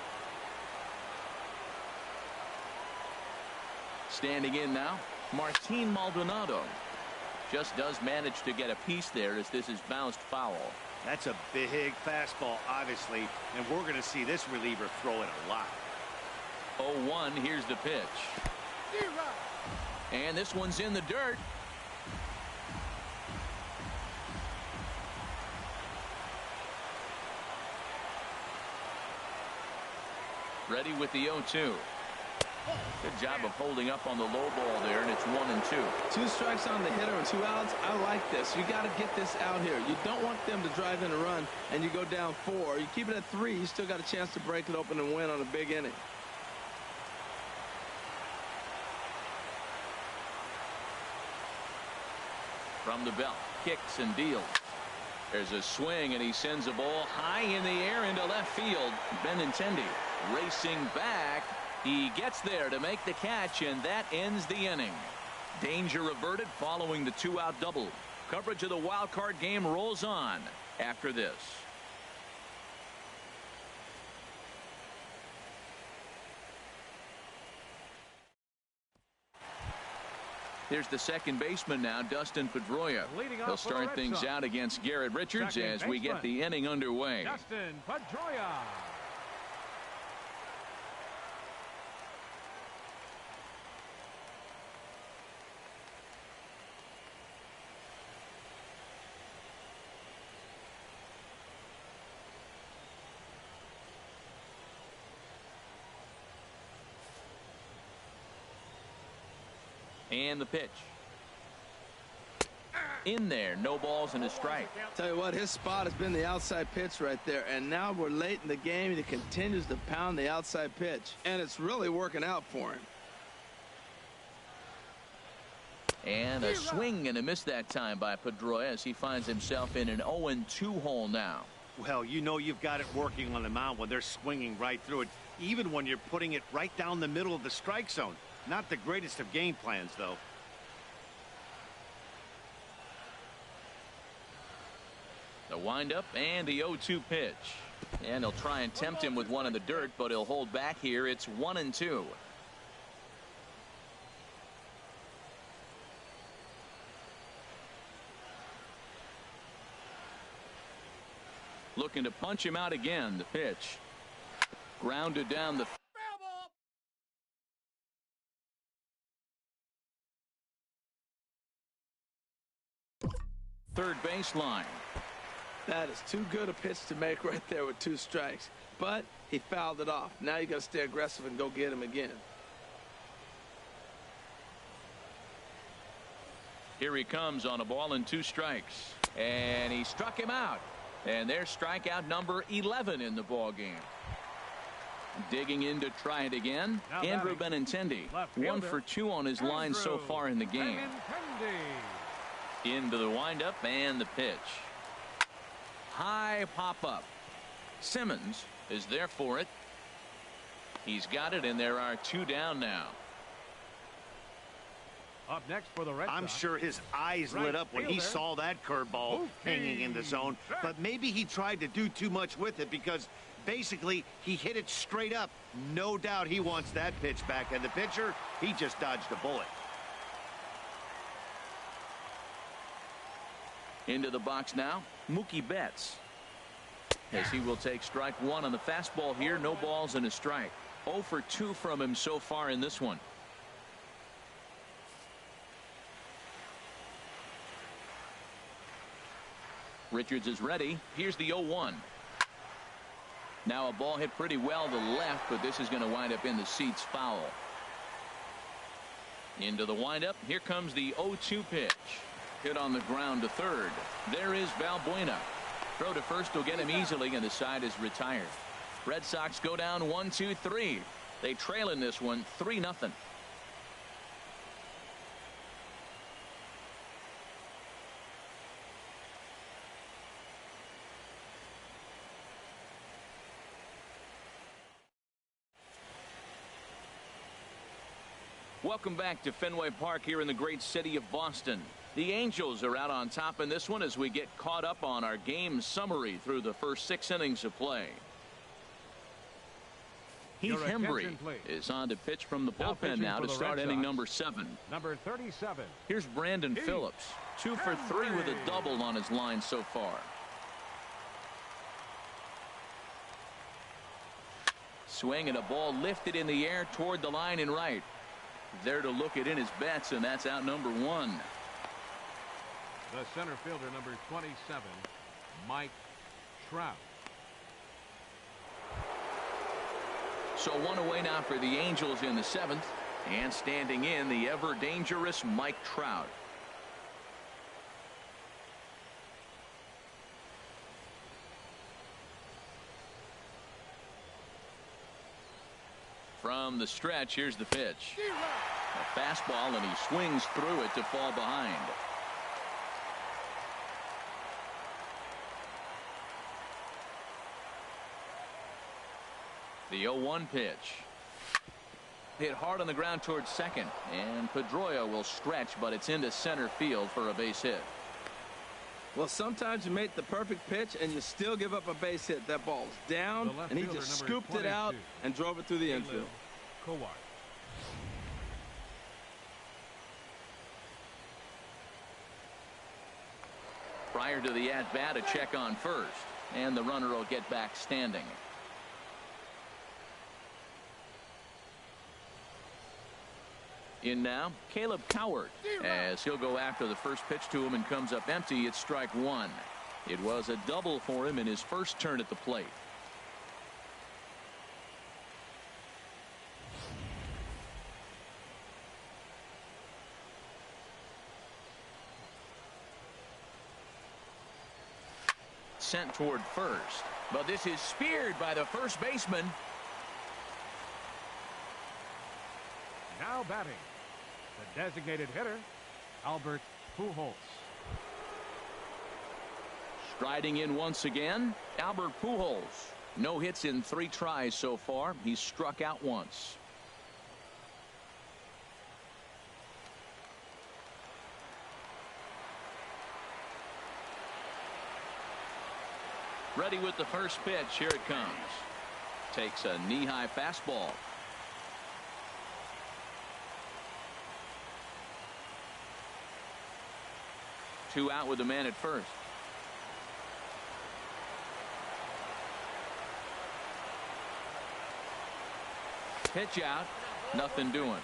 Standing in now, Martin Maldonado. Just does manage to get a piece there as this is bounced foul. That's a big fastball, obviously, and we're going to see this reliever throw it a lot. 0-1, here's the pitch. And this one's in the dirt. Ready with the 0-2. Good job of holding up on the low ball there, and it's 1-2. 2 strikes on the hitter and 2 outs. I like this. You got to get this out here. You don't want them to drive in a run and you go down 4. You keep it at 3. You still got a chance to break it open and win on a big inning. From the belt, kicks and deals. There's a swing, and he sends a ball high in the air into left field. Benintendi racing back. He gets there to make the catch, and that ends the inning. Danger averted following the 2-out double. Coverage of the wild card game rolls on after this. There's the second baseman now, Dustin Pedroia. He'll start things out against Garrett Richards as we get the inning underway. Dustin Pedroia. And the pitch. In there, no balls and a strike. Tell you what, his spot has been the outside pitch right there, and now we're late in the game and he continues to pound the outside pitch, and it's really working out for him. And a swing and a miss that time by Pedroia as he finds himself in an 0-2 hole now. Well, you know you've got it working on the mound when they're swinging right through it, even when you're putting it right down the middle of the strike zone. Not the greatest of game plans, though. The windup and the 0-2 pitch. And he'll try and tempt him with one in the dirt, but he'll hold back here. It's 1-2. Looking to punch him out again. The pitch. Grounded down the third baseline. That is too good a pitch to make right there with 2 strikes. But he fouled it off. Now you got to stay aggressive and go get him again. Here he comes on a ball and 2 strikes. And he struck him out. And there's strikeout number 11 in the ball game. Digging in to try it again. Now Andrew Benintendi. 1 for 2 on his line so far in the game. Into the windup and the pitch. High pop up. Simmons is there for it. He's got it, and there are 2 down now. Up next for the Red Sox. I'm sure his eyes lit up when he saw that curveball hanging in the zone, but maybe he tried to do too much with it because basically he hit it straight up. No doubt he wants that pitch back, and the pitcher, he just dodged a bullet. Into the box now, Mookie Betts. As he will take strike 1 on the fastball here. No balls and a strike. 0 for 2 from him so far in this one. Richards is ready. Here's the 0-1. Now a ball hit pretty well to left, but this is going to wind up in the seats foul. Into the windup. Here comes the 0-2 pitch. Hit on the ground to third. There is Valbuena. Throw to first will get him easily, and the side is retired. Red Sox go down 1-2-3. They trail in this one 3-0. Welcome back to Fenway Park here in the great city of Boston. The Angels are out on top in this one as we get caught up on our game summary through the first 6 innings of play. Heath Hembree is on to pitch from the bullpen now to start inning number 7. Number 37. Here's Brandon Phillips. 2 for 3 with a double on his line so far. Swing and a ball lifted in the air toward the line and right. There to look it in his bets, and that's out number 1. The center fielder, number 27, Mike Trout. So 1 away now for the Angels in the 7th, and standing in the ever dangerous Mike Trout. From the stretch, here's the pitch. A fastball, and he swings through it to fall behind. The 0-1 pitch. Hit hard on the ground towards second, and Pedroia will stretch, but it's into center field for a base hit. Well, sometimes you make the perfect pitch and you still give up a base hit. That ball was down, and he just scooped it out and drove it through the infield. Prior to the at-bat, a check on first, and the runner will get back standing. In now, Caleb Cowart, as he'll go after the first pitch to him and comes up empty. It's strike 1. It was a double for him in his first turn at the plate. Sent toward first, but this is speared by the first baseman. Now batting, the designated hitter, Albert Pujols. Striding in once again, Albert Pujols. No hits in 3 tries so far. He's struck out once. Ready with the first pitch. Here it comes. Takes a knee-high fastball. Two out with the man at first. Pitch out. Nothing doing.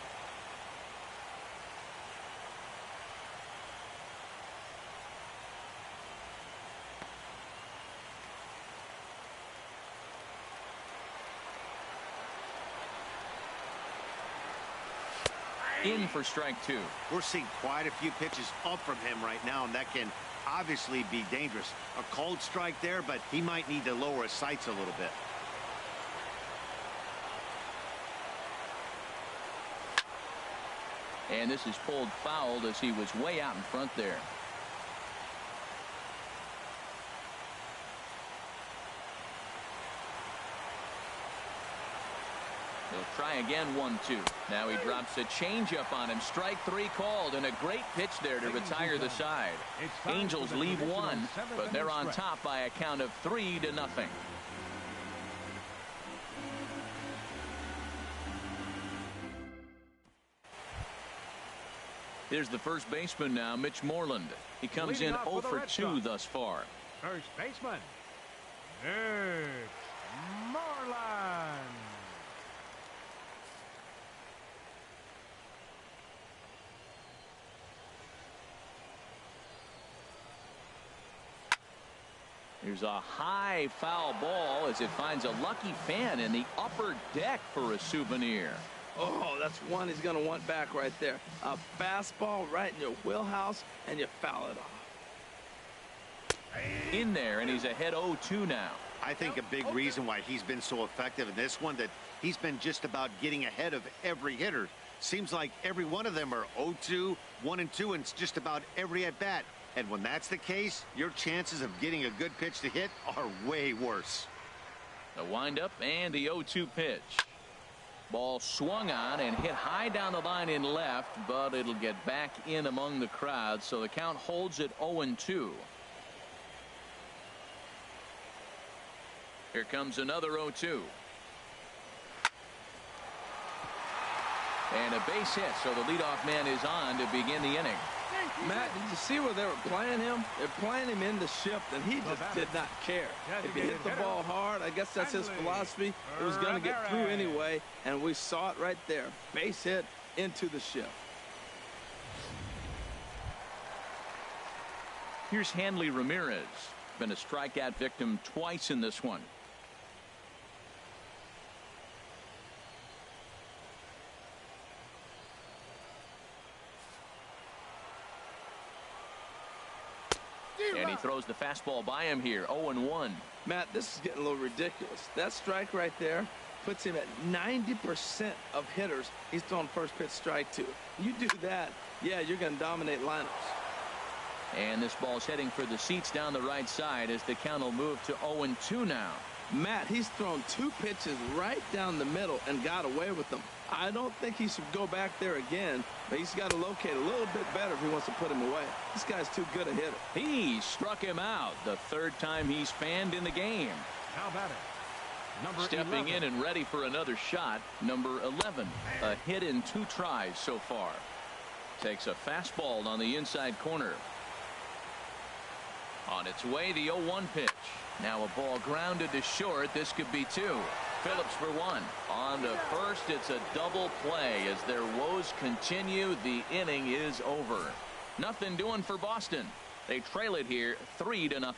In for strike 2. We're seeing quite a few pitches up from him right now, and that can obviously be dangerous. A cold strike there, but he might need to lower his sights a little bit. And this is pulled foul as he was way out in front there. He'll try again, 1-2. Now he drops a changeup on him. Strike 3 called, and a great pitch there to retire the side. Angels leave 1, but they're on top by a count of 3-0. Here's the first baseman now, Mitch Moreland. He comes in 0 for 2 thus far. First baseman, Mitch Moreland. Here's a high foul ball as it finds a lucky fan in the upper deck for a souvenir. Oh, that's one he's going to want back right there. A fastball right in your wheelhouse, and you foul it off. In there, and he's ahead 0-2 now. I think a big reason why he's been so effective in this one, that he's been just about getting ahead of every hitter. Seems like every one of them are 0-2, 1-2, and it's just about every at-bat. And when that's the case, your chances of getting a good pitch to hit are way worse. The windup and the 0-2 pitch. Ball swung on and hit high down the line in left, but it'll get back in among the crowd, so the count holds at 0-2. Here comes another 0-2. And a base hit, so the leadoff man is on to begin the inning. Matt, did you see where they were playing him? They're playing him in the shift, and he just did not care. If he hit the ball hard, I guess that's his philosophy. It was going to get through anyway, and we saw it right there. Base hit into the shift. Here's Hanley Ramirez. Been a strikeout victim twice in this one. And he throws the fastball by him here, 0-1. Matt, this is getting a little ridiculous. That strike right there puts him at 90% of hitters he's thrown first pitch strike to. You do that, yeah, you're going to dominate lineups. And this ball's heading for the seats down the right side as the count will move to 0-2 now. Matt, he's thrown 2 pitches right down the middle and got away with them. I don't think he should go back there again, but he's got to locate a little bit better if he wants to put him away. This guy's too good a hitter. He struck him out the 3rd time he's fanned in the game. How about it? Number Stepping 11. in and ready for another shot, number 11. A hit in 2 tries so far. Takes a fastball on the inside corner. On its way, the 0-1 pitch. Now a ball grounded to short. This could be 2. Phillips for 1. On to first. It's a double play as their woes continue. The inning is over. Nothing doing for Boston. They trail it here 3-0.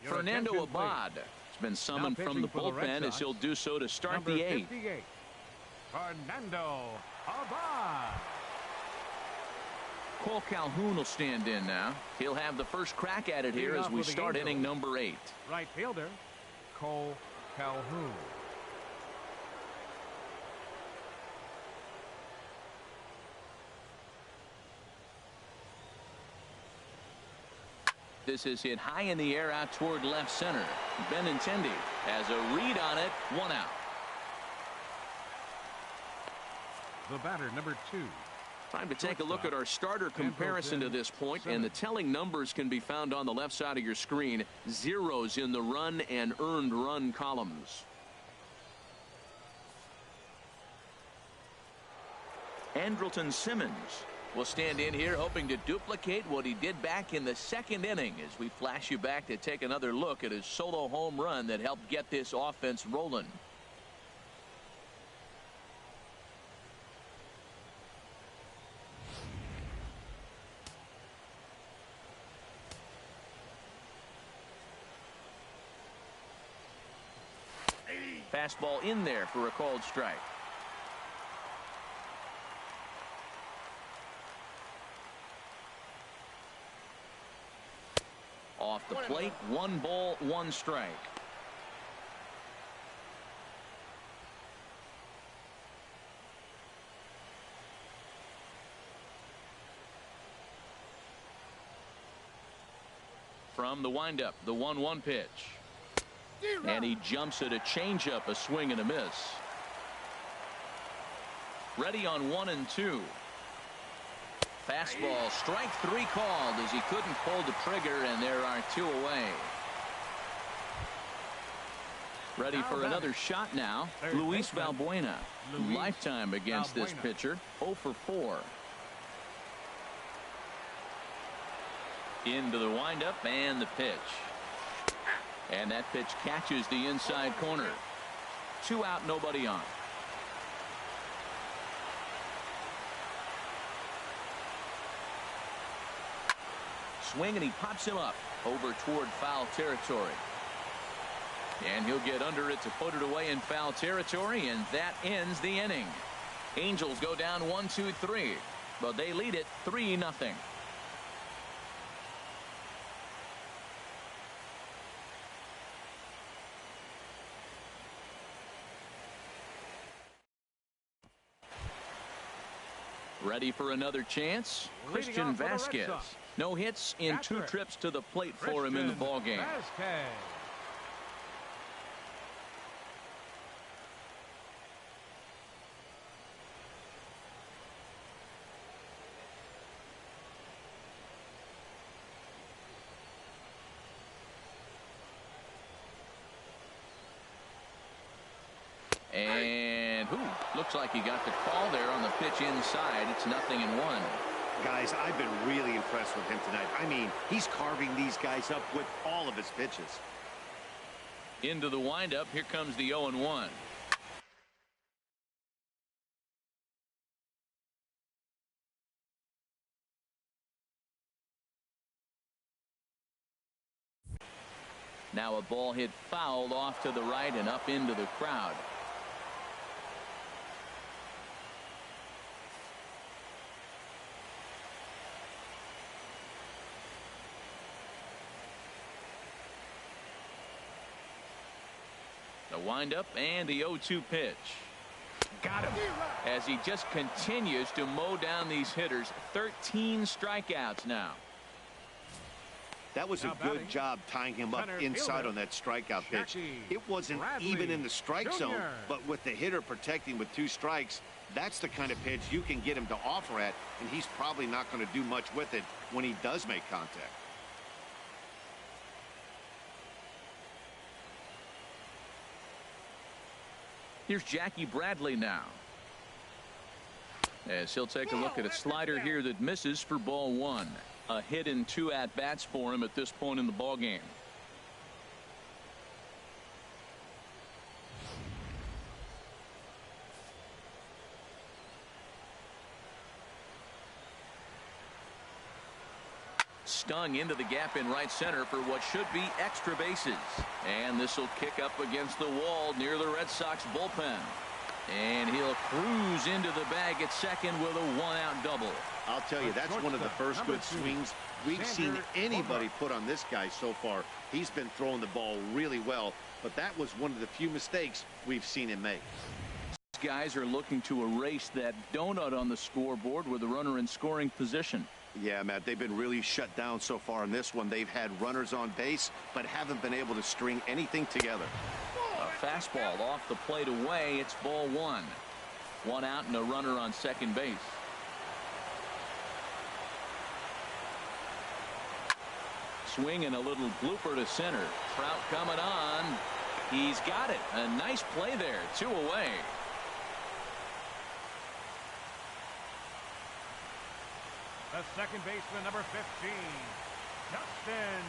Fernando Abad has been summoned from the bullpen as he'll do so to start Number the 8th. 58, Fernando Abad. Cole Calhoun will stand in now. He'll have the first crack at it here as we start inning number 8. Right fielder, Cole Calhoun. This is hit high in the air out toward left center. Benintendi has a read on it. 1 out. The batter, number 2. Time to take a look at our starter comparison to this point, and the telling numbers can be found on the left side of your screen. Zeros in the run and earned run columns. Andrelton Simmons will stand in here hoping to duplicate what he did back in the 2nd inning as we flash you back to take another look at his solo home run that helped get this offense rolling. Fastball in there for a called strike. Off the plate, 1 ball, 1 strike. From the windup, the 1-1 pitch. And he jumps at a changeup, a swing and a miss. Ready on 1 and 2. Fastball, strike 3 called as he couldn't pull the trigger, and there are 2 away. Ready for another shot now. Luis Valbuena. Lifetime against this pitcher. 0 for 4. Into the windup and the pitch. And that pitch catches the inside corner. 2 out, nobody on. Swing, and he pops him up over toward foul territory. And he'll get under it to put it away in foul territory, and that ends the inning. Angels go down 1-2-3, but they lead it 3-0. Ready for another chance? Christian Vasquez. No hits in 2 trips to the plate for him in the ballgame. And looks like he got the call there on the pitch inside. It's 0-1. Guys, I've been really impressed with him tonight. I mean, he's carving these guys up with all of his pitches. Into the windup. Here comes the 0-1. Now a ball hit fouled off to the right and up into the crowd. The windup and the 0-2 pitch. Got him. As he just continues to mow down these hitters. 13 strikeouts now. That was a good job tying him up inside on that strikeout pitch. It wasn't even in the strike zone, but with the hitter protecting with 2 strikes, that's the kind of pitch you can get him to offer at, and he's probably not going to do much with it when he does make contact. Here's Jackie Bradley now. As he'll take a look at a slider here that misses for ball 1. A hit in 2 at-bats for him at this point in the ballgame. Stung into the gap in right center for what should be extra bases. And this will kick up against the wall near the Red Sox bullpen. And he'll cruise into the bag at second with a one-out double. I'll tell you, that's one of the first good swings we've seen anybody put on this guy so far. He's been throwing the ball really well, but that was one of the few mistakes we've seen him make. These guys are looking to erase that donut on the scoreboard with a runner in scoring position. Yeah, Matt, they've been really shut down so far in this one. They've had runners on base, but haven't been able to string anything together. A fastball off the plate away. It's ball one. One out and a runner on second base. Swing and a little blooper to center. Trout coming on. He's got it. A nice play there. 2 away. The second baseman, number 15, Justin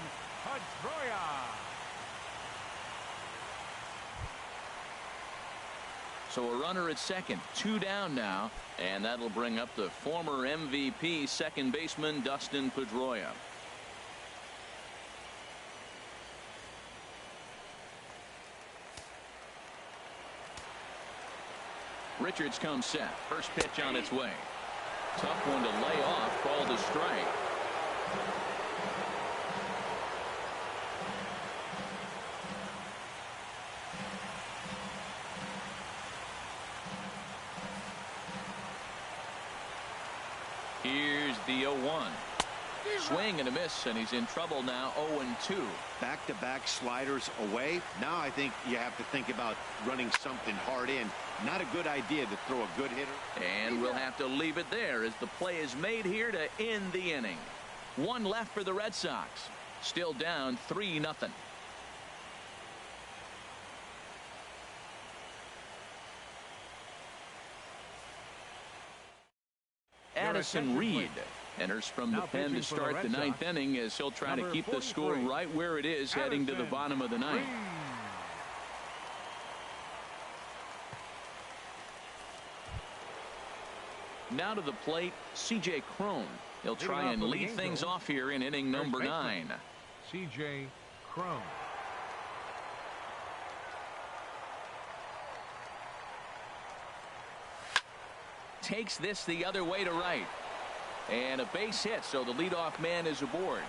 Pedroia. So a runner at second, 2 down now, and that'll bring up the former MVP second baseman Dustin Pedroia. Richards comes set. First pitch on its way. Tough one to lay off, called a strike. Here's the 0-1. Swing and a miss, and he's in trouble now. 0-2. Back-to-back sliders away. Now I think you have to think about running something hard in. Not a good idea to throw a good hitter. And we'll have to leave it there as the play is made here to end the inning. 1 left for the Red Sox. Still down 3-0. Addison Reed enters from the pen to start the 9th inning as he'll try to keep the score right where it is heading to the bottom of the 9th. Now to the plate, C.J. Cron. He'll try and lead things off here in inning number 9. C.J. Cron. Takes this the other way to right. And a base hit, so the leadoff man is aboard.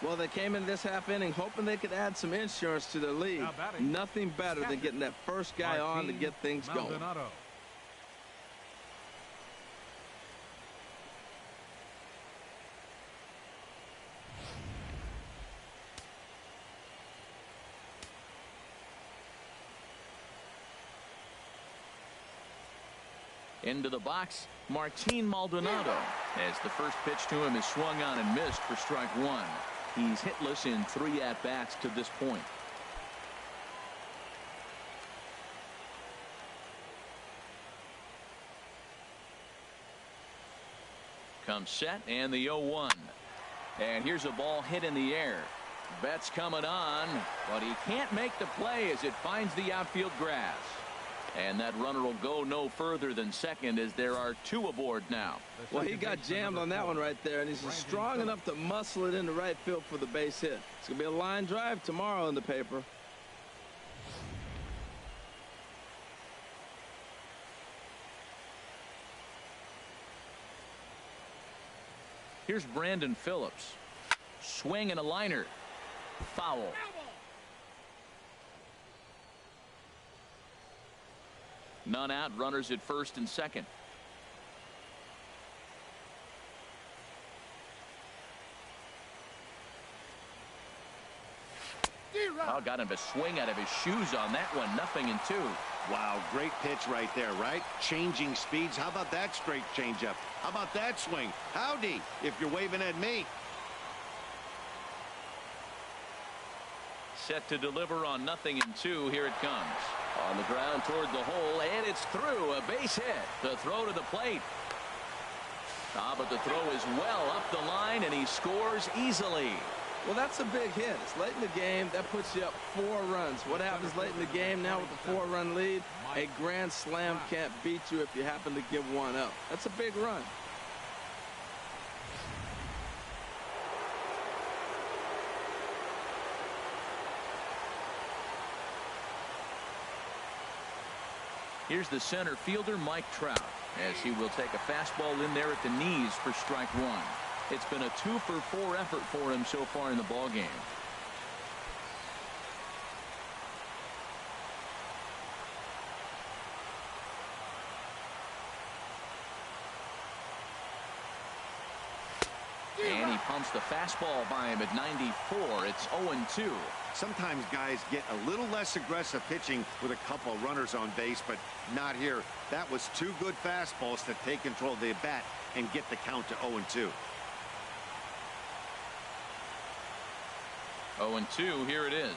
Well, they came in this half inning hoping they could add some insurance to their lead. Nothing better than getting that first guy on to get things going. Into the box, Martin Maldonado, as the first pitch to him is swung on and missed for strike 1. He's hitless in 3 at-bats to this point. Comes set and the 0-1. And here's a ball hit in the air. Betts coming on, but he can't make the play as it finds the outfield grass. And that runner will go no further than second as there are 2 aboard now. Well, he got jammed on that one right there, and he's strong enough to muscle it into right field for the base hit. It's going to be a line drive tomorrow in the paper. Here's Brandon Phillips. Swing and a liner. Foul. None out, runners at first and second. Oh, got him a swing out of his shoes on that one. 0-2. Wow, great pitch right there, right? Changing speeds. How about that straight changeup? How about that swing? Howdy, if you're waving at me. Set to deliver on 0-2. Here it comes. On the ground toward the hole, and it's through. A base hit. The throw to the plate. But the throw is well up the line, and he scores easily. Well, that's a big hit. It's late in the game. That puts you up 4 runs. What happens late in the game now with the 4-run lead? A grand slam can't beat you if you happen to give one up. That's a big run. Here's the center fielder, Mike Trout, as he will take a fastball in there at the knees for strike one. It's been a 2-for-4 effort for him so far in the ballgame. And he pumps the fastball by him at 94. It's 0-2. Sometimes guys get a little less aggressive pitching with a couple runners on base, but not here. That was two good fastballs to take control of the bat and get the count to 0-2. 0-2, here it is.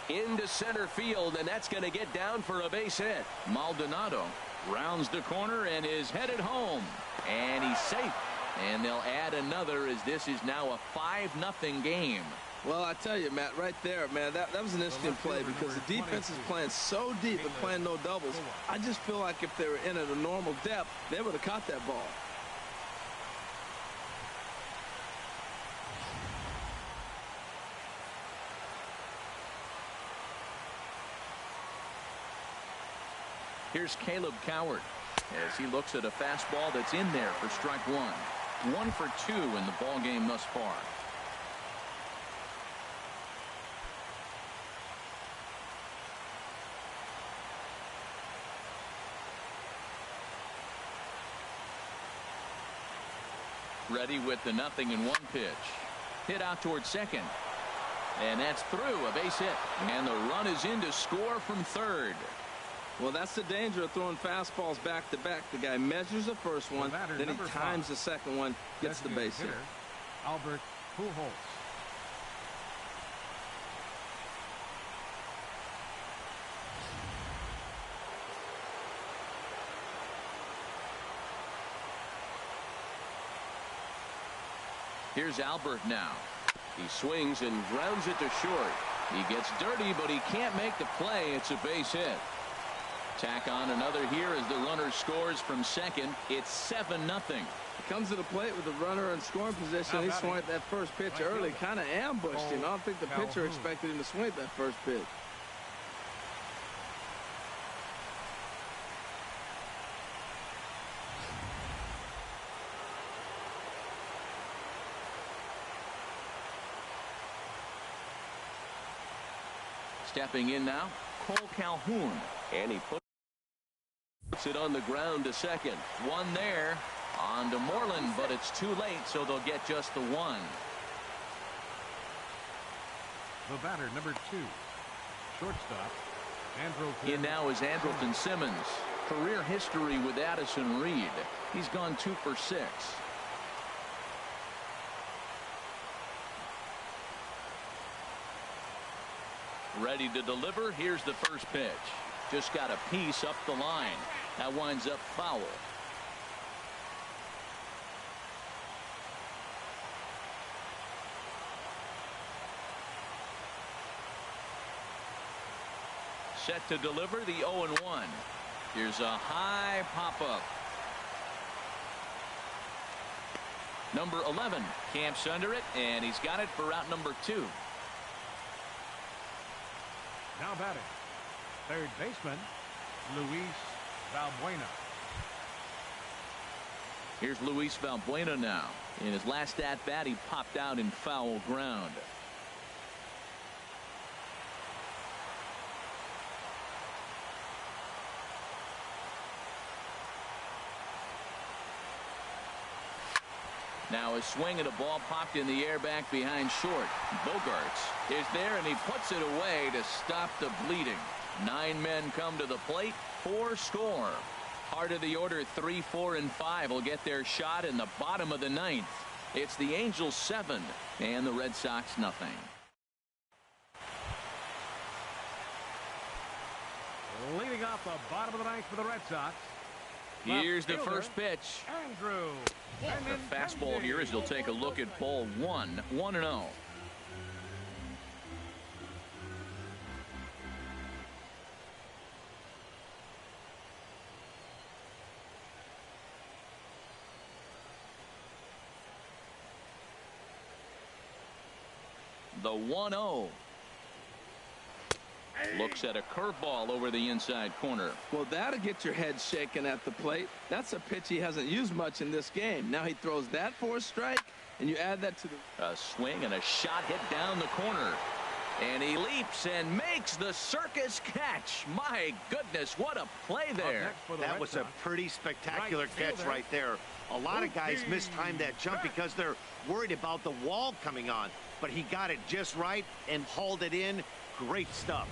Into center field, and that's going to get down for a base hit. Maldonado rounds the corner and is headed home. And he's safe. And they'll add another as this is now a 5-0 game. Well, I tell you, Matt, right there, man, that was an interesting play because the defense is playing so deep and playing no doubles. I just feel like if they were in at a normal depth, they would have caught that ball. Here's Caleb Coward as he looks at a fastball that's in there for strike one. 1 for 2 in the ball game thus far. Ready with the 0-1 pitch. Hit out towards second. And that's through, a base hit. And the run is in to score from third. Well, that's the danger of throwing fastballs back to back. The guy measures the first one, then he times the second one, gets the base hit. Albert Pujols. Here's Albert now. He swings and grounds it to short. He gets dirty, but he can't make the play. It's a base hit. Tack on another here as the runner scores from second. It's 7-0. He comes to the plate with the runner in scoring position. He swung at that first pitch early, kind of ambushed him. I don't think the pitcher expected him to swing at that first pitch. Stepping in now, Cole Calhoun. And he puts it on the ground to second. One there on to Moreland, but it's too late, so they'll get just the one. The batter, number 2, shortstop, Andrelton. In now is Andrelton Simmons. Career history with Addison Reed. He's gone 2 for 6. Ready to deliver. Here's the first pitch. Just got a piece up the line. That winds up foul. Set to deliver the 0-1. Here's a high pop-up. Number 11 camps under it, and he's got it for out number 2. Now batting, third baseman, Luis Valbuena. Here's Luis Valbuena now. In his last at-bat, he popped out in foul ground. Now a swing and a ball popped in the air back behind short. Bogarts is there, and he puts it away to stop the bleeding. 9 men come to the plate. 4 score. Heart of the order 3, 4, and 5 will get their shot in the bottom of the 9th. It's the Angels 7 and the Red Sox nothing. Leading off the bottom of the 9th for the Red Sox. Here's the first pitch. Andrew. The fastball here as you'll take a look at ball 1. 1-0. The 1-0. Looks at a curveball over the inside corner. Well, that'll get your head shaken at the plate. That's a pitch he hasn't used much in this game. Now he throws that for a strike, and you add that to the... A swing and a shot hit down the corner. And he leaps and makes the circus catch. My goodness, what a play there. That was a pretty spectacular catch right there. A lot of guys mistime that jump because they're worried about the wall coming on. But he got it just right and hauled it in. Great stuff.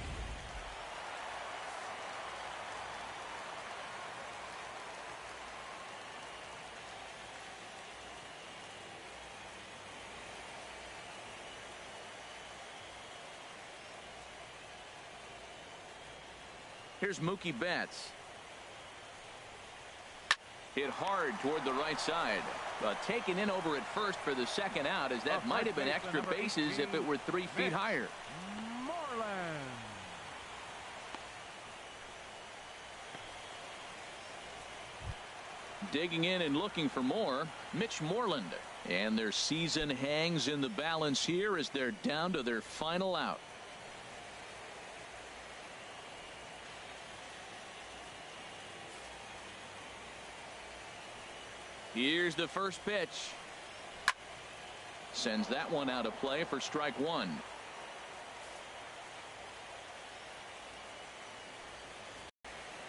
Here's Mookie Betts. Hit hard toward the right side. Taken in over at first for the second out, as that might have been extra bases if it were 3 feet higher. Digging in and looking for more, Mitch Moreland. And their season hangs in the balance here as they're down to their final out. Here's the first pitch. Sends that one out of play for strike one.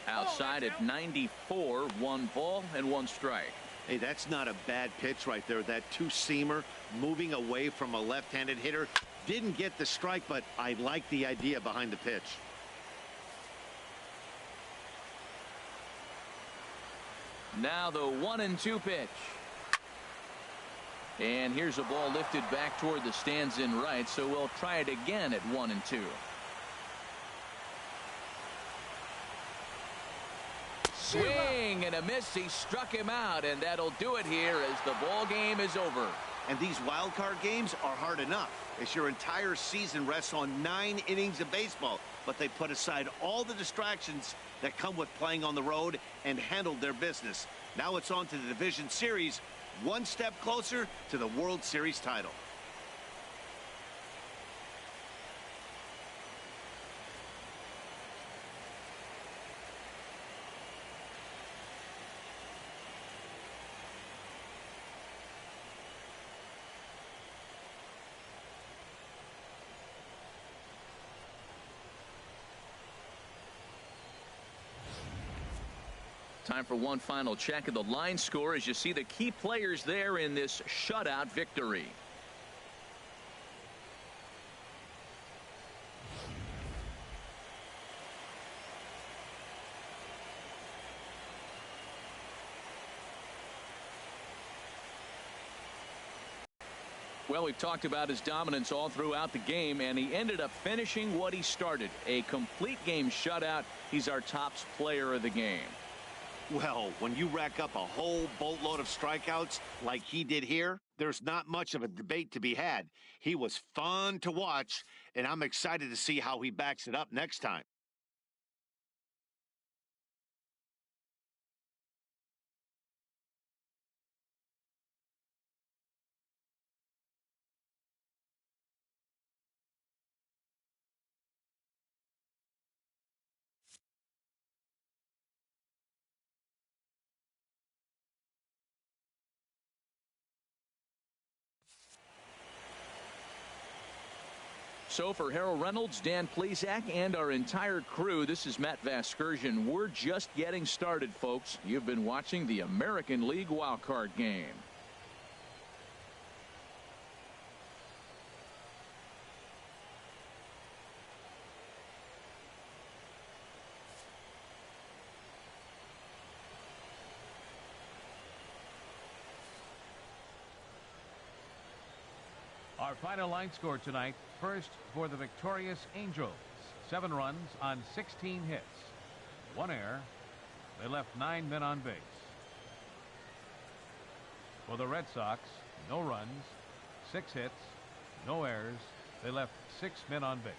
Outside at 94, 1 ball and 1 strike. Hey, that's not a bad pitch right there. That two-seamer moving away from a left-handed hitter. Didn't get the strike, but I like the idea behind the pitch. Now the 1-2 pitch. And here's a ball lifted back toward the stands in right, so we'll try it again at 1-2. Swing and a miss. He struck him out, and that'll do it here as the ball game is over. And these wild card games are hard enough, as your entire season rests on 9 innings of baseball. But they put aside all the distractions that come with playing on the road and handled their business. Now it's on to the division series, one step closer to the World Series title. Time for one final check of the line score as you see the key players there in this shutout victory. Well, we've talked about his dominance all throughout the game, and he ended up finishing what he started. A complete game shutout. He's our top player of the game. Well, when you rack up a whole boatload of strikeouts like he did here, there's not much of a debate to be had. He was fun to watch, and I'm excited to see how he backs it up next time. So for Harold Reynolds, Dan Plesac, and our entire crew, this is Matt Vasgersian. We're just getting started, folks. You've been watching the American League wildcard game. Our final line score tonight. First for the victorious Angels. 7 runs on 16 hits. 1 error. They left 9 men on base. For the Red Sox, no runs, 6 hits, no errors. They left 6 men on base.